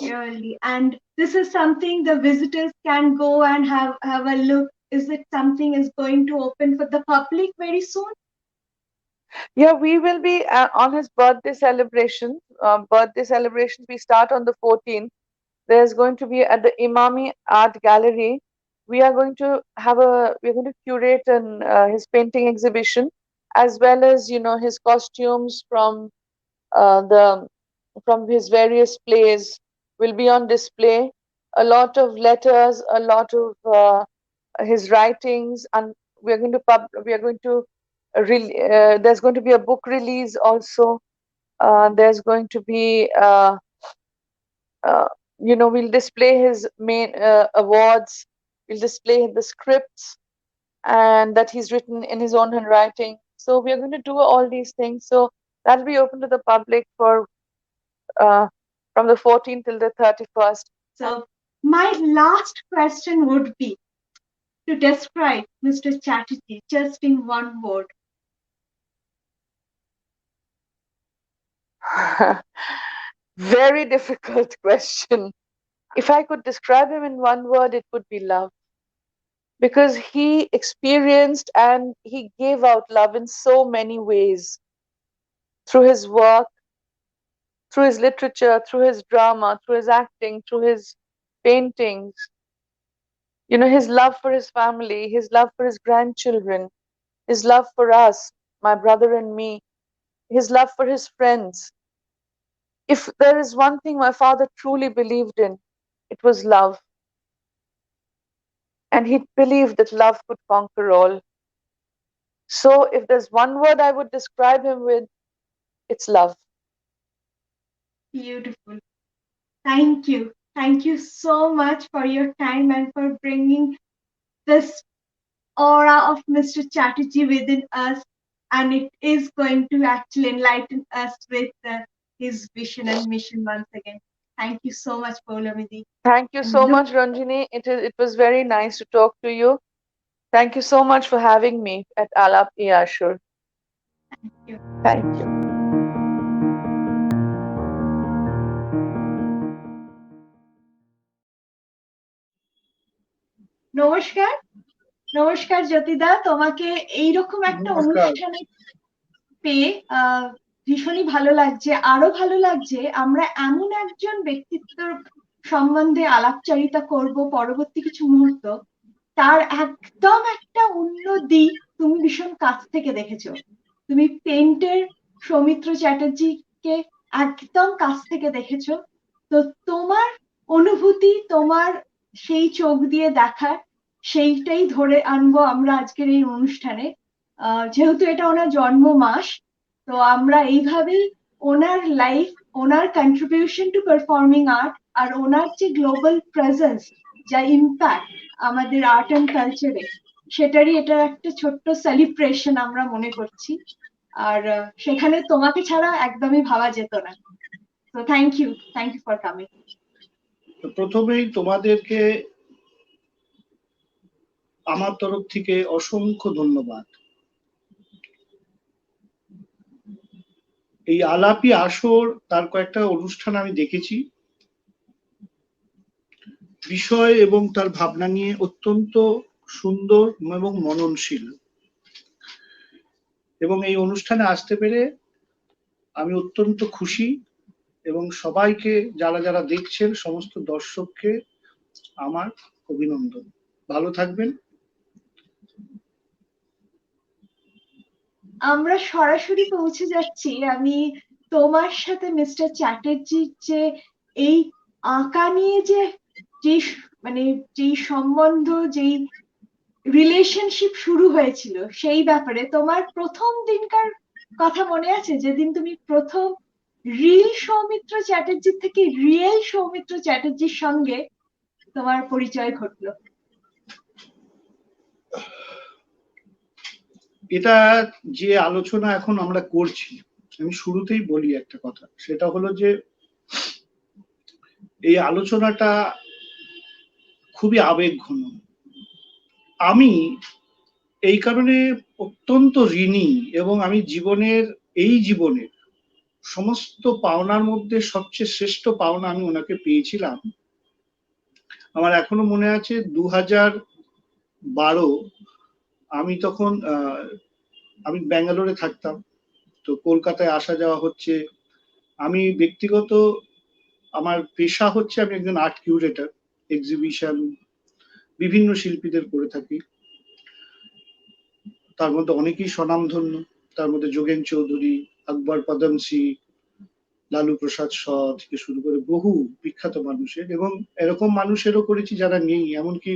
Really. And this is something the visitors can go and have a look. Is it something is going to open for the public very soon? Yeah, we will be on his birthday celebration. Birthday celebrations, we start on the 14th. There's going to be at the Imami Art Gallery. We're going to curate his painting exhibition, as well as his costumes the from his various plays will be on display. A lot of letters, a lot of his writings, and we are going to there's going to be a book release also. There's going to be uh, we'll display his main awards, we'll display the scripts and that he's written in his own handwriting. So we are going to do all these things, so that'll be open to the public for uh, from the 14th till the 31st. So, my last question would be to describe Mr. Chatterjee just in one word. Very difficult question. If I could describe him in one word, it would be love. Because he experienced and he gave out love in so many ways, through his work, through his literature, through his drama, through his acting, through his paintings. His love for his family, his love for his grandchildren, his love for us, my brother and me, his love for his friends. If there is one thing my father truly believed in, it was love. And he believed that love could conquer all. So if there's one word I would describe him with, it's love. Beautiful. Thank you. Thank you so much for your time and for bringing this aura of Mr. Chatterjee within us. And it is going to actually enlighten us with his vision and mission once again. Thank you so much, Poulomi. Thank you And so look, much, Ranjini. It was very nice to talk to you. Thank you so much for having me at Alap e-Ashor. you. Thank you. নমস্কার, নমস্কার জ্যোতিদা, তোমাকে এইরকম একটা অনুষ্ঠানে পেয়ে ভীষণই ভালো লাগছে। আরো ভালো লাগছে আমরা এমন একজন ব্যক্তিত্বর সম্বন্ধে আলাপচারিতা করব পরবর্তী কিছু মুহূর্ত, তার একদম একটা অন্য দিক তুমি ভীষণ কাছ থেকে দেখেছো। তুমি পেন্টের সৌমিত্র চ্যাটার্জিকে একদম কাছ থেকে দেখেছো। তো তোমার অনুভূতি, তোমার সেই চোখ দিয়ে দেখার, সেইটাই ধরে আনবো আমরা আজকের এই অনুষ্ঠানে। যেহেতু এটা ওনার জন্ম মাস, তো আমরা এইভাবেই ওনার লাইফ, ওনার কন্ট্রিবিউশন টু পারফর্মিং আর্ট, আর ওনার যে গ্লোবাল প্রেজেন্স, যা ইম্প্যাক্ট আমাদের আর্ট অ্যান্ড কালচারে, সেটারই এটা একটা ছোট্ট সেলিব্রেশন আমরা মনে করছি। আর সেখানে তোমাকে ছাড়া একদমই ভাবা যেত না। তো থ্যাংক ইউ ফর কামিং। প্রথমেই তোমাদেরকে আমার তরফ থেকে অসংখ্য ধন্যবাদ। এই আলাপি আসর, তার কয়েকটা অনুষ্ঠান আমি দেখেছি, বিষয় এবং তার ভাবনা নিয়ে অত্যন্ত সুন্দর এবং মননশীল, এবং এই অনুষ্ঠানে আসতে পেরে আমি অত্যন্ত খুশি। এবং সবাইকে, যারা যারা দেখছেন, সমস্ত দর্শককে আমার অভিনন্দন। ভালো থাকবেন। আমরা সরাসরি পৌঁছে যাচ্ছি। আমি তোমার সাথে মিস্টার চ্যাটার্জির যে এই আঁকা নিয়ে যে মানে যেই সম্বন্ধ, যেই রিলেশনশিপ শুরু হয়েছিল, সেই ব্যাপারে তোমার প্রথম দিনকার কথা মনে আছে, যেদিন তুমি প্রথম রিল সৌমিত্র চ্যাটার্জির থেকে রিয়েল সৌমিত্র চ্যাটার্জির সঙ্গে তোমার পরিচয় ঘটলো? এটা যে আলোচনা এখন আমরা করছি, আমি শুরুতেই বলি একটা কথা, সেটা হলো যে এই আলোচনাটা খুবই আবেগঘন। আমি এই কারণে অত্যন্ত ঋণী, এবং আমি এই জীবনের সমস্ত পাওনার মধ্যে সবচেয়ে শ্রেষ্ঠ পাওনা আমি ওনাকে পেয়েছিলাম। আমার এখনো মনে আছে 2012, আমি তখন আমি ব্যাঙ্গালোরে থাকতাম, তো কলকাতায় আসা যাওয়া হচ্ছে। আমি ব্যক্তিগত, আমার পেশা হচ্ছে আমি একজন আর্ট কিউরেটর, এক্সিবিশন বিভিন্ন শিল্পীদের করে থাকি, তার মধ্যে অনেকেই স্বনামধন্য। তার মধ্যে যোগেন চৌধুরী, আকবর পদমসি, লালু প্রসাদ শ থেকে শুরু করে বহু বিখ্যাত মানুষের, এবং এরকম মানুষেরও করেছি যারা নেই। এমনকি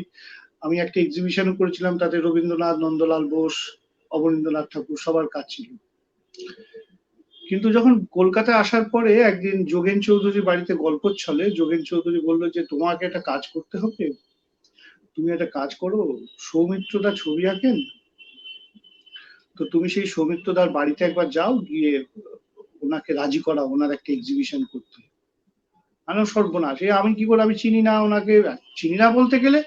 আমি একটা এক্সিবিশনও করেছিলাম, তাতে রবীন্দ্রনাথ, নন্দলাল বোস, অবনীন্দ্রনাথ ঠাকুর সবার কাজ ছিল। কিন্তু যখন কলকাতায় আসার পরে একদিন যোগেন চৌধুরী বাড়িতে গল্প ছলে, যোগেন চৌধুরী বললো যে তোমাকে একটা কাজ করতে হবে, তুমি একটা কাজ করো, সৌমিত্রদা ছবি আঁকেন, তো তুমি সেই সৌমিত্রদার বাড়িতে একবার যাও, গিয়ে ওনাকে রাজি করা ওনার একটা এক্সিবিশন করতে। আমি সর্বনাশ, আমি কি করে, আমি চিনি না ওনাকে, চিনি না বলতে গেলে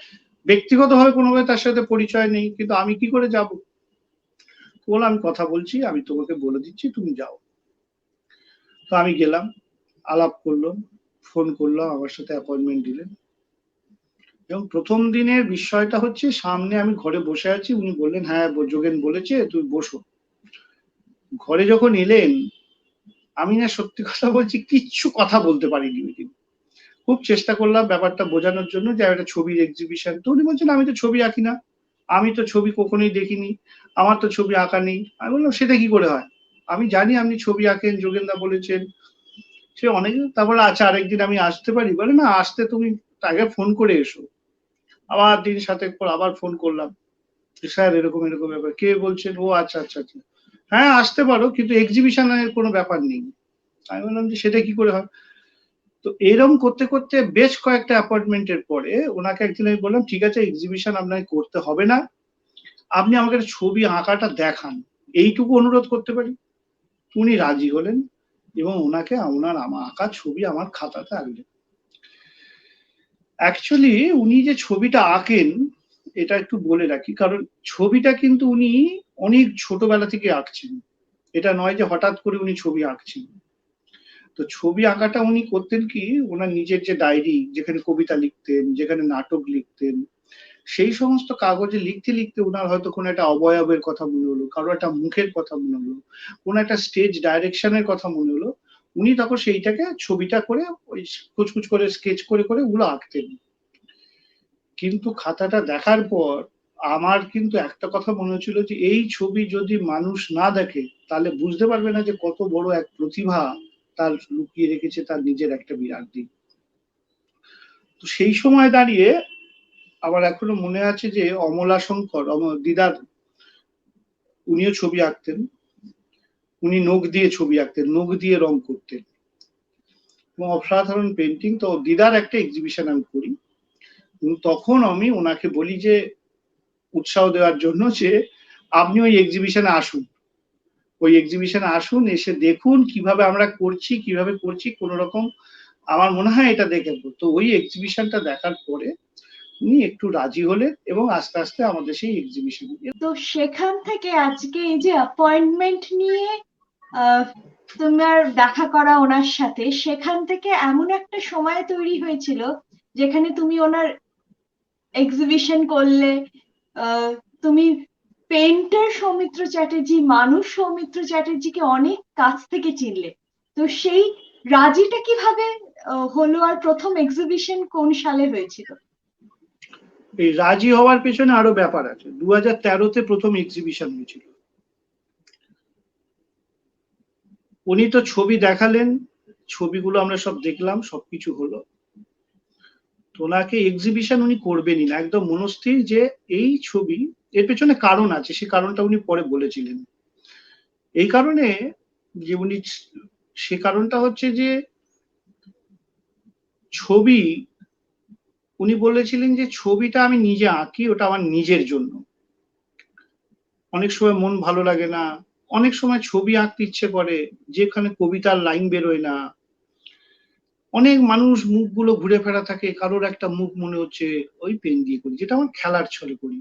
ব্যক্তিগতভাবে কোনোভাবে তার সাথে পরিচয় নেই, কিন্তু আমি কি করে যাব? বললাম আমি কথা বলছি, আমি তোমাকে বলে দিচ্ছি, তুমি যাও। তো আমি গেলাম, আলাপ করলাম, ফোন করলাম, আমার সাথে অ্যাপয়েন্টমেন্ট দিলেন। এবং প্রথম দিনের বিষয়টা হচ্ছে, সামনে আমি ঘরে বসে আছি, উনি বললেন হ্যাঁ যোগেন বলেছে তুই বসো। ঘরে যখন এলেন, আমি না সত্যি কথা বলছি কিচ্ছু কথা বলতে পারিনি ওই দিন। খুব চেষ্টা করলাম ব্যাপারটা বোঝানোর জন্য যে একটা ছবির এক্সিবিশন। তো উনি বলছেন আমি তো ছবি আঁকি না, আমি তো ছবি কখনোই দেখিনি, আমার তো ছবি আঁকা নেই। আমি বললাম সেটা কি করে হয়, আমি জানি আপনি ছবি আঁকেন, যোগেনদা বলেছেন। সে অনেক, তারপরে আচ্ছা আরেকদিন আমি আসতে পারি, বলে না আসতে তুমি আগে ফোন করে এসো। আবার দিন সাথে আবার ফোন করলাম, স্যার এরকম এরকম ব্যাপার, কে বলছেন, ও আচ্ছা আচ্ছা আচ্ছা, হ্যাঁ আসতে পারো, কিন্তু এক্সিবিশনের কোনো ব্যাপার নেই। আমি বললাম যে সেটা কি করে হয়। তো এরকম করতে করতে বেশ কয়েকটা অ্যাপয়েন্টমেন্টের পরে ওনাকে একদিন আমি বললাম ঠিক আছে এক্সিবিশন আপনাকে করতে হবে না, আপনি আমাকে ছবি আঁকাটা দেখান, এইটুকু অনুরোধ করতে পারি? উনি রাজি হলেন, এবং ওনাকে আমার আঁকা ছবি আমার খাতাতে আনলেন। অ্যাকচুয়ালি উনি যে ছবিটা আঁকেন, এটা একটু বলে রাখি, কারণ ছবিটা কিন্তু উনি অনেক ছোটবেলা থেকে আঁকছেন, এটা নয় যে হঠাৎ করে উনি ছবি আঁকছেন। তো তো ছবি আঁকাটা উনি করতেন কি, ওনার নিজের যে ডায়েরি, যেখানে কবিতা লিখতেন, যেখানে নাটক লিখতেন, সেই সমস্ত কাগজে লিখতে লিখতে ওনার হয়তো কোনো একটা অবয়বের কথা মনে হলো, কারো একটা মুখের কথা মনে হলো, কোনো একটা স্টেজ ডাইরেকশনের কথা মনে হলো, উনি তখন সেইটাকে ছবিটা করে ওই কুচকুচ করে স্কেচ করে করে ওগুলো আঁকতেন। কিন্তু খাতাটা দেখার পর আমার কিন্তু একটা কথা মনে হচ্ছিল যে এই ছবি যদি মানুষ না দেখে তাহলে বুঝতে পারবে না যে কত বড় এক প্রতিভা তার লুকিয়ে রেখেছে তার নিজের একটা বিরাট দিক। তো সেই সময় দাঁড়িয়ে আমার এখনো মনে আছে যে অমলাশঙ্কর দিদার, উনিও ছবি আঁকতেন, উনি নখ দিয়ে ছবি আঁকতেন, নখ দিয়ে রং করতেন এবং অসাধারণ পেন্টিং। তো দিদার একটা এক্সিবিশন আমি করি, তখন আমি ওনাকে বলি যে উৎসাহ দেওয়ার জন্য যে আপনি ওই এক্সিবিশনে আসুন, ওই এক্সিবিশনে আসুন, এসে দেখুন কিভাবে আমরা করছি, কিভাবে করছি, কোন রকম আমার মনে হয় এটা দেখে। তো ওই এক্সিবিশনটা দেখার পরে উনি একটু রাজি হলেন এবং আস্তে আস্তে আমাদের সেই এক্সিবিশন। তো সেখান থেকে আজকে এই যে অ্যাপয়েন্টমেন্ট নিয়ে তোমার দেখা করা ওনার সাথে, সেখান থেকে এমন একটা সময় তৈরি হয়েছিল যেখানে তুমি ওনার এক্সিবিশন করলে, তুমি পেন্টার সৌমিত্র চ্যাটার্জি, মানুষ সৌমিত্র চ্যাটার্জিকে অনেক কাছ থেকে চিনলে। তো সেই রাজিটা কিভাবে হলো, আর প্রথম এক্সিবিশন কোন সালে হয়েছিল? এই রাজি হওয়ার পেছনে আরো ব্যাপার আছে। 2013-তে প্রথম এক্সিবিশন হয়েছিল। উনি তো ছবি দেখালেন, ছবিগুলো আমরা সব দেখলাম, সবকিছু হলো, তো ওনাকে এক্সিবিশন উনি করবেনই না, একদম মনস্থির যে এই ছবি, এর পেছনে কারণ আছে, সে কারণটা উনি পরে বলেছিলেন। এই কারণে যে উনি, সে কারণটা হচ্ছে যে ছবি, উনি বলেছিলেন যে ছবিটা আমি নিজে আঁকি, ওটা আমার নিজের জন্য। অনেক সময় মন ভালো লাগে না, অনেক সময় ছবি আঁকতে ইচ্ছে করে যেখানে কবিতার লাইন বেরোয় না, অনেক মানুষ মুখগুলো ঘুরে ফেরা থাকে, কারোর একটা মুখ মনে হচ্ছে ওই পেন দিয়ে করি, যেটা আমার খেলার ছলে করি।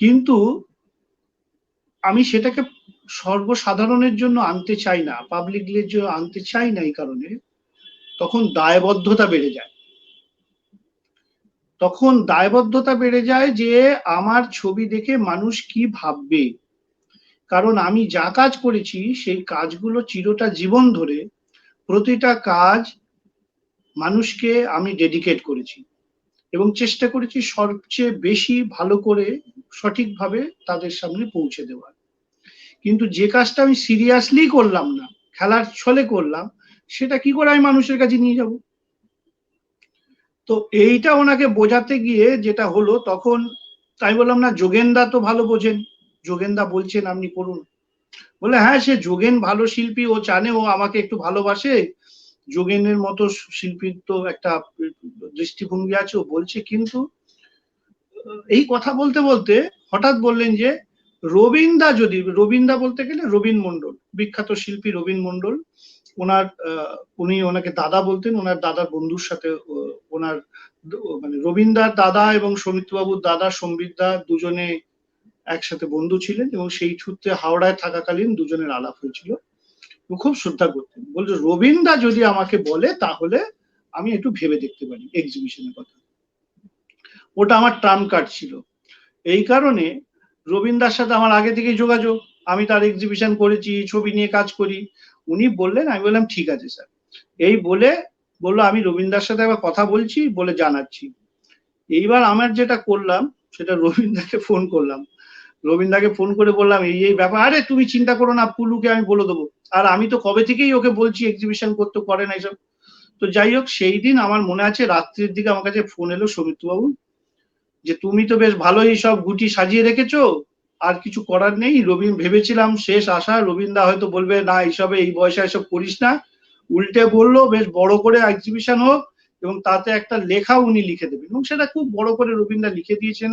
কিন্তু আমি সেটাকে সর্বসাধারণের জন্য আনতে চাই না, পাবলিকের জন্য আনতে চাই না। এই কারণে তখন দায়বদ্ধতা বেড়ে যায়, তখন দায়বদ্ধতা বেড়ে যায় যে আমার ছবি দেখে মানুষ কি ভাববে। কারণ আমি যা কাজ করেছি সেই কাজগুলো চিরটা জীবন ধরে, প্রতিটা কাজ মানুষকে আমি ডেডিকেট করেছি এবং চেষ্টা করেছি সবচেয়ে বেশি ভালো করে সঠিকভাবে তাদের সামনে পৌঁছে দেওয়ার। কিন্তু যে কাজটা আমি সিরিয়াসলি করলাম না, খেলার ছলে করলাম, সেটা কি করে আমি মানুষের কাছে নিয়ে যাব? তো এইটা ওনাকে বোঝাতে গিয়ে যেটা হলো, তখন তাই বললাম না যোগেনদা তো ভালো বোঝেন, যোগেনদা বলছেন আপনি করুন। বলে হ্যাঁ, সে যোগেন ভালো শিল্পী, ও জানে ও আমাকে একটু ভালোবাসে, যোগেনের মতো শিল্পীর তো একটা দৃষ্টিভঙ্গি আছে, ও বলছে। কিন্তু এই কথা বলতে বলতে হঠাৎ বললেন যে রবীন্দ্র, যদি রবীন্দ্র বলতে গেলে রবীন মন্ডল, বিখ্যাত শিল্পী রবীন মন্ডল, ওনার উনি ওনাকে দাদা বলতেন, ওনার দাদার বন্ধুর সাথে ওনার মানে রবীন্দ্রার দাদা এবং সৌমিত্র বাবুর দাদা সম্বিত দা দুজনে একসাথে বন্ধু ছিলেন এবং সেই সূত্রে হাওড়ায় থাকাকালীন দুজনের আলাপ হয়েছিল। খুব শ্রদ্ধা করতেন। বলছে রবীন্দ্র যদি আমাকে বলে তাহলে আমি একটু ভেবে দেখতে পারি এক্সিবিশনের কথা। ওটা আমার ট্রাম্প কার্ড ছিল। এই কারণে রবীন্দ্রার সাথে আমার আগে থেকেই যোগাযোগ, আমি তার এক্সিবিশন করেছি, ছবি নিয়ে কাজ করি। উনি বললেন, আমি বললাম ঠিক আছে স্যার। এই বলে বললো আমি রবীন্দ্রার সাথে একবার কথা বলছি, বলে জানাচ্ছি। এইবার আমার যেটা করলাম সেটা রবীন্দ্রকে ফোন করলাম, রবীন্দ্রকে ফোন করে বললাম এই এই ব্যাপার। আরে তুমি চিন্তা করো না, পুলুকে আমি বলে দেবো, আর আমি তো কবে থেকেই ওকে বলছি এক্সিবিশন করতে, করে না এইসব। তো যাই হোক, সেই দিন আমার মনে আছে রাত্রির দিকে আমার কাছে ফোন এলো সৌমিত্রবাবু, যে তুমি তো বেশ ভালোই সব গুটি সাজিয়ে রেখেছো, আর কিছু করার নেই। ভেবেছিলাম শেষ আশা রবীন্দ্র হয়তো বলবে না এইসবে, এই বয়সে এসব করিস না। উল্টে বললো বেশ বড় করে এক্সিবিশন হোক এবং তাতে একটা লেখা উনি লিখে দেবেন, এবং সেটা খুব বড় করে রবীন্দ্র লিখে দিয়েছেন,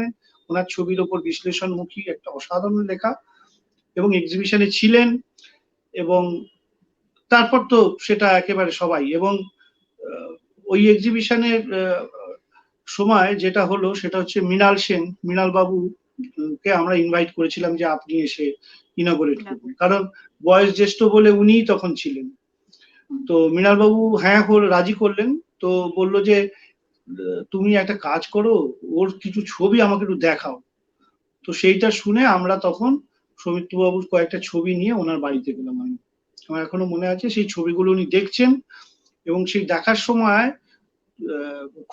ওনার ছবির ওপর বিশ্লেষণমুখী একটা অসাধারণ লেখা, এবং এক্সিবিশনে ছিলেন। এবং তারপর তো সেটা একেবারে সবাই, এবং ওই এক্সিবিশনের সময় যেটা হলো সেটা হচ্ছে মৃণাল সেন, মৃণাল বাবু কে আমরা ইনভাইট করেছিলাম যে আপনি এসে ইনগরেট করুন, কারণ বয়স জ্যেষ্ঠ বলে উনিই তখন ছিলেন। তো মৃণালবাবু হ্যাঁ করে রাজি করলেন। তো বললো যে তুমি একটা কাজ করো, ওর কিছু ছবি আমাকে একটু দেখাও। তো সেইটা শুনে আমরা তখন সৌমিত্রবাবুর কয়েকটা ছবি নিয়ে ওনার বাড়িতে গেলাম। আমি আমার এখনো মনে আছে সেই ছবিগুলো উনি দেখছেন, এবং সেই দেখার সময়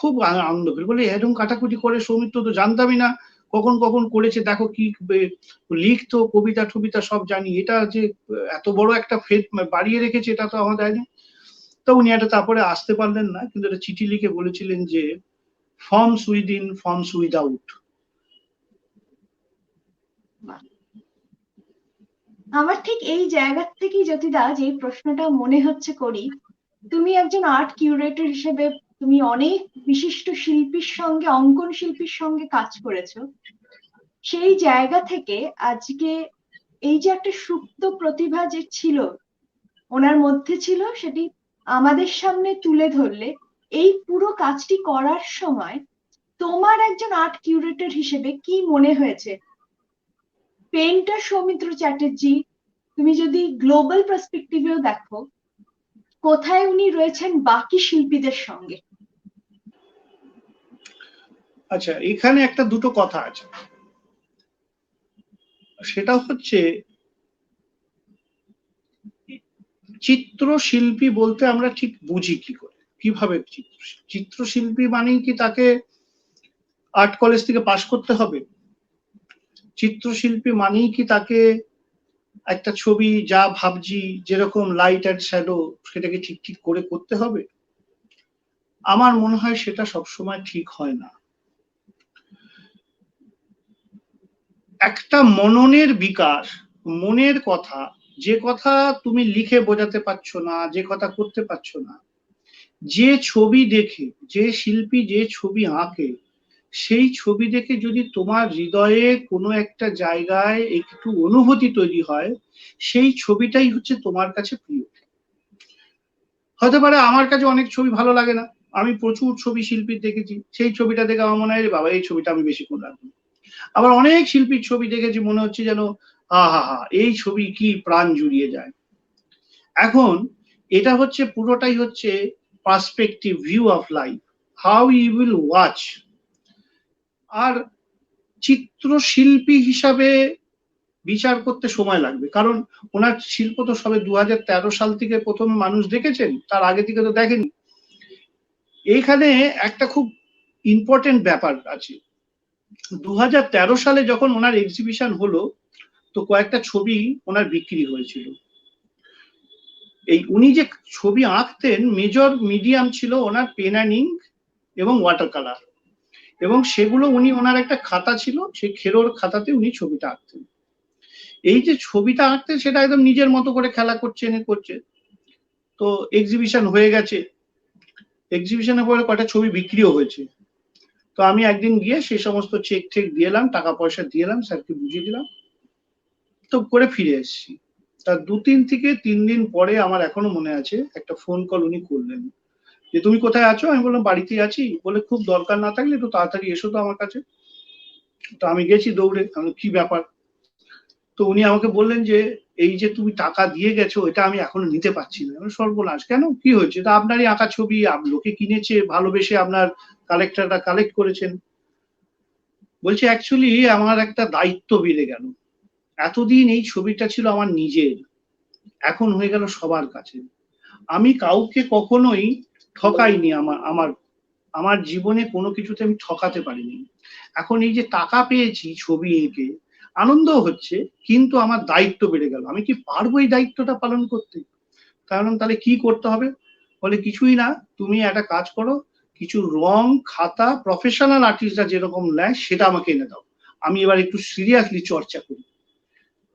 খুব আনন্দ পেল। বলে এরকম কাটাকুটি করে সৌমিত্র তো জানতামই না, কখন কখন করেছে, দেখো কি লিখতো, কবিতা টবিতা সব জানি, এটা যে এত বড় একটা ফেট বাড়িয়ে রেখেছে এটা তো আমাদের জানি। তো উনি এটা তারপরে আসতে পারলেন না, কিন্তু একটা চিঠি লিখে বলেছিলেন যে ফর্মস উইদিন ফর্মস উইদাউট। আমার ঠিক এই জায়গা থেকেই জ্যোতিদা যে প্রশ্নটা মনে হচ্ছে করি, তুমি একজন আর্ট কিউরেটর হিসেবে তুমি অনেক বিশিষ্ট শিল্পীর সঙ্গে, অঙ্কন শিল্পীর সঙ্গে কাজ করেছো। সেই জায়গা থেকে আজকে এই যে একটা সুপ্ত প্রতিভা যে ছিল ওনার মধ্যে ছিল, সেটি আমাদের সামনে তুলে ধরলে। এই পুরো কাজটি করার সময় তোমার একজন আর্ট কিউরেটর হিসেবে কি মনে হয়েছে? পেন্টার সৌমিত্র চ্যাটার্জি তুমি যদি গ্লোবাল পার্সপেক্টিভেও দেখো, কোথায় উনি রয়েছেন বাকি শিল্পীদের সঙ্গে? আচ্ছা, এখানে একটা দুটো কথা আছে। সেটা হচ্ছে চিত্রশিল্পী বলতে আমরা ঠিক বুঝি কি করে, কিভাবে চিত্রশিল্পী মানেই কি তাকে আর্ট কলেজ থেকে পাশ করতে হবে? চিত্রশিল্পী মানেই কি তাকে একটা ছবি যা ভাবছি যেরকম লাইট অ্যান্ড শ্যাডো সেটাকে ঠিক ঠিক করে করতে হবে? আমার মনে হয় সেটা সবসময় ঠিক হয় না। একটা মননের বিকাশ, মনের কথা, যে কথা তুমি লিখে বোঝাতে পারছো না, যে কথা করতে পারছো না, যে ছবি দেখে, যে শিল্পী যে ছবি আঁকে, সেই ছবি দেখে যদি তোমার হৃদয়ে কোনো একটা জায়গায় একটু অনুভূতি তৈরি হয়, সেই ছবিটাই হচ্ছে তোমার কাছে প্রিয়। হতে পারে আমার কাছে অনেক ছবি ভালো লাগে না, আমি প্রচুর ছবি শিল্পীর দেখেছি, সেই ছবিটা দেখে আমার মনে হয় বাবা এই ছবিটা আমি বেশিক্ষণ রাখবো। আবার অনেক শিল্পীর ছবি দেখেছি মনে হচ্ছে যেন আহা হা, এই ছবি কি প্রাণ জুড়িয়ে যায়। এখন এটা হচ্ছে পুরোটাই হচ্ছে perspective view of life, how you will watch. আর চিত্রশিল্পী হিসাবে বিচার করতে সময় লাগবে, কারণ ওনার শিল্প তো সবে 2013 সাল থেকে প্রথম মানুষ দেখেছেন, তার আগে থেকে তো দেখেনি। এইখানে একটা খুব ইম্পর্টেন্ট ব্যাপার আছে। 2013 সালে যখন ওনার এক্সিবিশন হলো, তো কয়েকটা ছবি ওনার বিক্রি হয়েছিল। এই উনি যে ছবি আঁকতেন, মেজর মিডিয়াম ছিল ওনার পেন অ্যান্ড ইঙ্ক এবং ওয়াটার কালার, এবং সেগুলো উনি, ওনার একটা খাতা ছিল, সেই খেরোর খাতাতে উনি ছবিটা আঁকতেন। এই যে ছবিটা আঁকতেন সেটা একদম নিজের মতো করে খেলা করছে, এনে করছে। তো এক্সিবিশন হয়ে গেছে, এক্সিবিশনের পরে কটা ছবি বিক্রিও হয়েছে। তো আমি একদিন গিয়ে সেই সমস্ত চেক টেক দিয়ে এলাম, টাকা পয়সা দিয়ে এলাম, স্যারকে বুঝিয়ে দিলাম, তো করে ফিরে এসেছি। তার 2-3 দিন পরে আমার এখনো মনে আছে একটা ফোন কল উনি করলেন, যে তুমি কোথায় আছো? আমি বললাম বাড়িতেই আছি। বলে খুব দরকার না থাকলে একটু তাড়াতাড়ি এসো তো আমার কাছে। তো আমি গেছি দৌড়ে। আমি কি ব্যাপার? তো উনি আমাকে বললেন যে এই যে তুমি টাকা দিয়ে গেছো এটা আমি এখনো নিতে পারছি না। সর্বনাশ, কেন, কি হয়েছে? তা আপনারই আঁকা ছবি, লোকে কিনেছে, ভালোবেসে আপনার কালেক্টররা কালেক্ট করেছেন। বলছে অ্যাকচুয়ালি আমার একটা দায়িত্ব বেড়ে গেল, এতদিন এই ছবিটা ছিল আমার নিজের, এখন হয়ে গেল সবার কাছে। আমি কাউকে কখনোই ঠকাইনি, আমার আমার আমার জীবনে কোনো কিছুতে আমি ঠকাতে পারিনি। এখন এই যে টাকা পেয়েছি ছবি এঁকে, আনন্দ হচ্ছে, কিন্তু আমার দায়িত্ব বেড়ে গেল, আমি কি পারবো এই দায়িত্বটা পালন করতে? কারণ তাহলে কি করতে হবে? বলে কিছুই না, তুমি একটা কাজ করো, কিছু রং খাতা প্রফেশনাল আর্টিস্টরা যেরকম নেয় সেটা আমাকে এনে দাও, আমি এবার একটু সিরিয়াসলি চর্চা করি।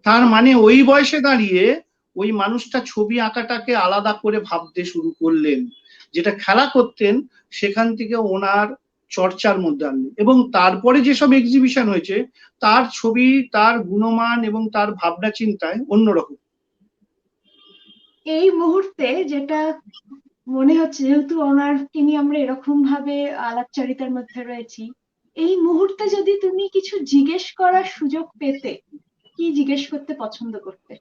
তার মানে ওই বয়সে দাঁড়িয়ে ওই মানুষটা ছবি আঁকাটাকে আলাদা করে ভাবতে শুরু করলেন, যেটা খেলা করতেন সেখান থেকে ওনার চর্চার মধ্যে আনলেন, এবং তারপরে যেসব এক্সিবিশন হয়েছে তার ছবি, তার গুণমান এবং তার ভাবনা চিন্তায় অন্যরকম। এই মুহূর্তে যেটা মনে হচ্ছে, যেহেতু ওনারকে নিয়ে আমরা এরকম ভাবে আলাপচারিতার মধ্যে রয়েছি, এই মুহূর্তে যদি তুমি কিছু জিজ্ঞেস করার সুযোগ পেতে, কি জিজ্ঞেস করতে পছন্দ করতে?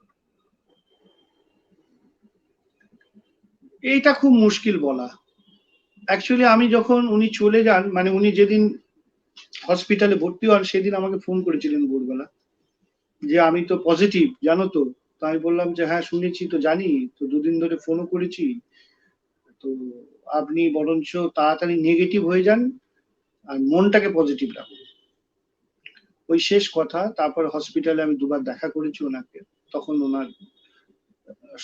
এইটা খুব মুশকিল বলা। অ্যাকচুয়ালি আমি যখন উনি চলে যান, মানে উনি যেদিন হসপিটালে ভর্তি হন সেদিন আমাকে ফোন করেছিলেন ভোরবেলা যে আমি তো পজিটিভ জানো তো। তো আমি বললাম যে হ্যাঁ শুনেছি তো, জানি তো, দুদিন ধরে ফোনও করেছি, তো আপনি বরঞ্চ তাড়াতাড়ি নেগেটিভ হয়ে যান আর মনটাকে পজিটিভ রাখুন। ওই শেষ কথা। তারপর হসপিটালে আমি দুবার দেখা করেছি ওনাকে, তখন ওনার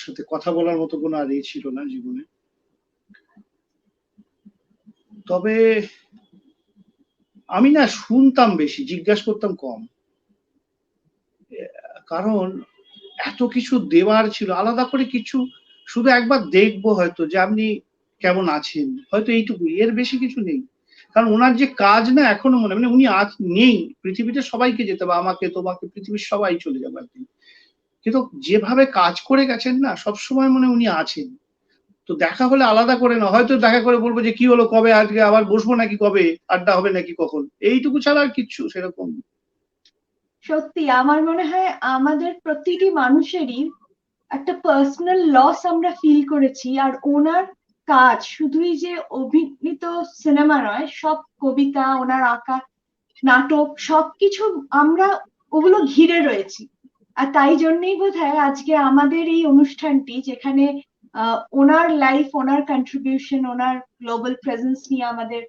সাথে কথা বলার মতো কোনো আর ছিল না জীবনে। তবে আমি না শুনতাম বেশি, জিজ্ঞাসা করতাম কম, কারণ এত কিছু দেওয়ার ছিল আলাদা করে কিছু, শুধু একবার দেখবো হয়তো যে আপনি কেমন আছেন, হয়তো এইটুকু, এর বেশি কিছু নেই। কারণ ওনার যে কাজ না এখনো মনে, মানে উনি আজ নেই পৃথিবীতে, সবাইকে যেতে হবে, আমাকে তোমাকে, পৃথিবীর সবাই চলে যাবে একদিন, কিন্তু যেভাবে কাজ করে গেছেন না সবসময় মনে উনি আছেন। তো দেখা হলে আলাদা করে না, হয়তো দেখা করে বলবো যে কি হলো, কবে আজকে আবার বসবো নাকি, কবে আড্ডা হবে নাকি, কখন, এইটুকু ছাড়া আর কিচ্ছু সেরকম। সত্যি আমার মনে হয় আমাদের প্রতিটি মানুষেরই একটা পার্সোনাল লস আমরা ফিল করেছি। আর ওনার কাজ শুধুই যে অভিনীত সিনেমা নয়, সব কবিতা, ওনার আঁকা নাটক, সবকিছু আমরা ওগুলো ঘিরে রয়েছি। আর তাই জন্যই বোধহয় আজকে আমাদের এই অনুষ্ঠানটি, যেখানে ওনার লাইফ, ওনার কন্ট্রিবিউশন, ওনার গ্লোবাল প্রেজেন্স নিয়ে আমাদের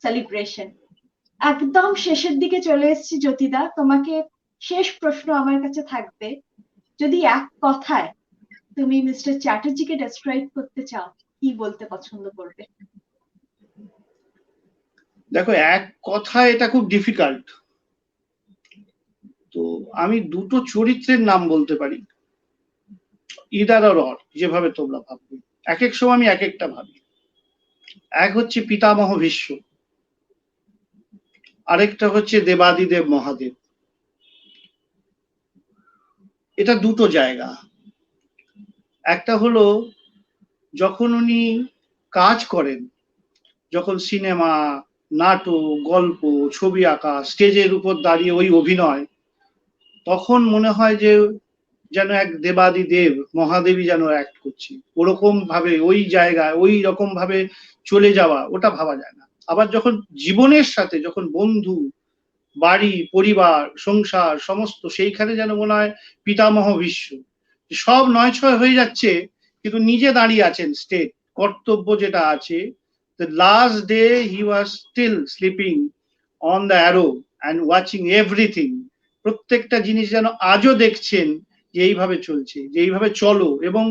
সেলিব্রেশন। একদম শেষের দিকে চলে এসেছি জ্যোতিদা, তোমাকে শেষ প্রশ্ন আমার কাছে থাকবে, যদি এক কথায় তুমি মিস্টার চ্যাটার্জিকে ডেসক্রাইব করতে চাও, কি বলতে পছন্দ করবে? দেখো, এক কথায় এটা খুব ডিফিকাল্ট, তো আমি দুটো চরিত্রের নাম বলতে পারি, ইদার অর, যেভাবে তোমরা ভাববে। এক এক সময় আমি এক একটা ভাবি। এক হচ্ছে পিতামহ ভীষ্ম, আরেকটা হচ্ছে দেবাদিদেব মহাদেব। এটা দুটো জায়গা। একটা হলো যখন উনি কাজ করেন, যখন সিনেমা, নাটক, গল্প, ছবি আঁকা, স্টেজের উপর দাঁড়িয়ে ওই অভিনয়, তখন মনে হয় যে যেন এক দেবাদিদেব মহাদেবী যেন অ্যাক্ট করছে, ওরকম ভাবে ওই জায়গায় ওই রকম ভাবে চলে যাওয়া, ওটা ভাবা যায় না। আবার যখন জীবনের সাথে, যখন বন্ধু, বাড়ি, পরিবার, সংসার সমস্ত, সেইখানে যেন মনে হয় পিতামহ ভীষ্ম, সব নয় ছয় হয়ে যাচ্ছে কিন্তু নিজে দাঁড়িয়ে আছেন স্টেট, কর্তব্য যেটা আছে। The last day he was still sleeping on the arrow and watching everything. প্রত্যেকটা জিনিস যেন আজও দেখছেন যে এইভাবে চলছে, যে এইভাবে চলো। এবং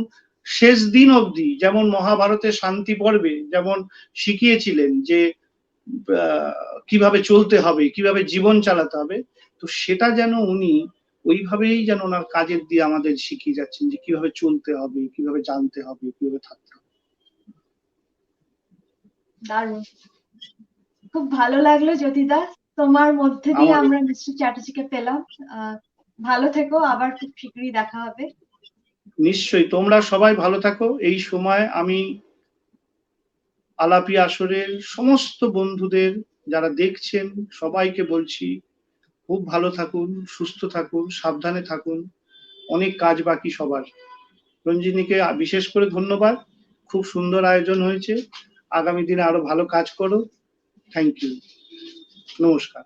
শেষ দিন অবধি, যেমন মহাভারতের শান্তি পর্বে যেমন শিখিয়েছিলেন যে কিভাবে চলতে হবে, কিভাবে জীবন চালাতে হবে, তো সেটা যেন উনি ওইভাবেই যেন ওনার কাজের দিয়ে আমাদের শিখিয়ে যাচ্ছেন যে কিভাবে চলতে হবে, কিভাবে জানতে হবে, কিভাবে থাকতে হবে। দারুণ, খুব ভালো লাগলো জ্যোতিদা, তোমার মধ্যে দিয়ে আমরা মিস্টার চ্যাটার্জিকে পেলাম। ভালো থেকো, আবার খুব শীঘ্রই দেখা হবে। নিশ্চয়ই, তোমরা সবাই ভালো থাকো। এই সময় আমি আলাপি আসরের সমস্ত বন্ধুদের যারা দেখছেন সবাইকে বলছি, খুব ভালো থাকুন, সুস্থ থাকুন, সাবধানে থাকুন, অনেক কাজ বাকি সবার। রঞ্জিনীকে বিশেষ করে ধন্যবাদ, খুব সুন্দর আয়োজন হয়েছে, আগামী দিনে আরো ভালো কাজ করো। থ্যাংক ইউ, নমস্কার।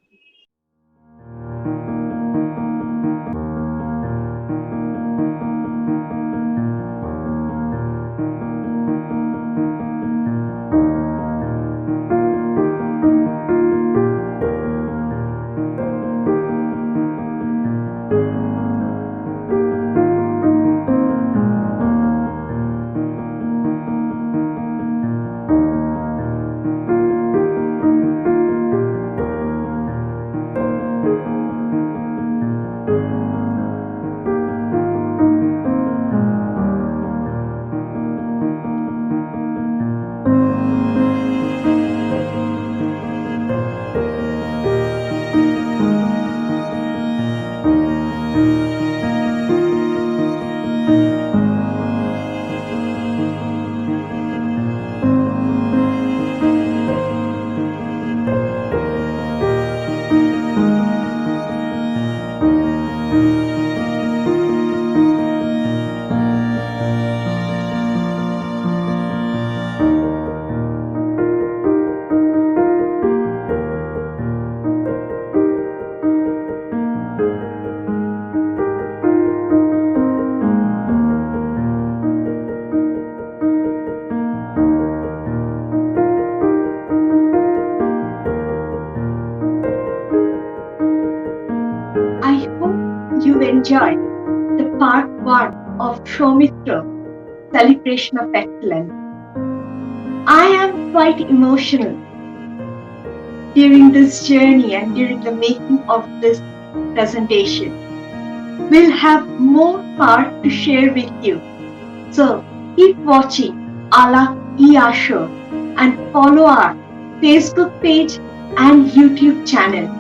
enjoyed the part 1 of Soumitra, Celebration of Excellence. I am quite emotional during this journey and during the making of this presentation. We'll have more parts to share with you. So keep watching Alap e-Ashor and follow our Facebook page and YouTube channel.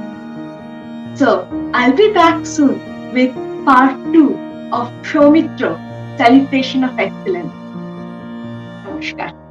So I'll be back soon with part 2 of Soumitra, Celebration of Excellence. Namaskar.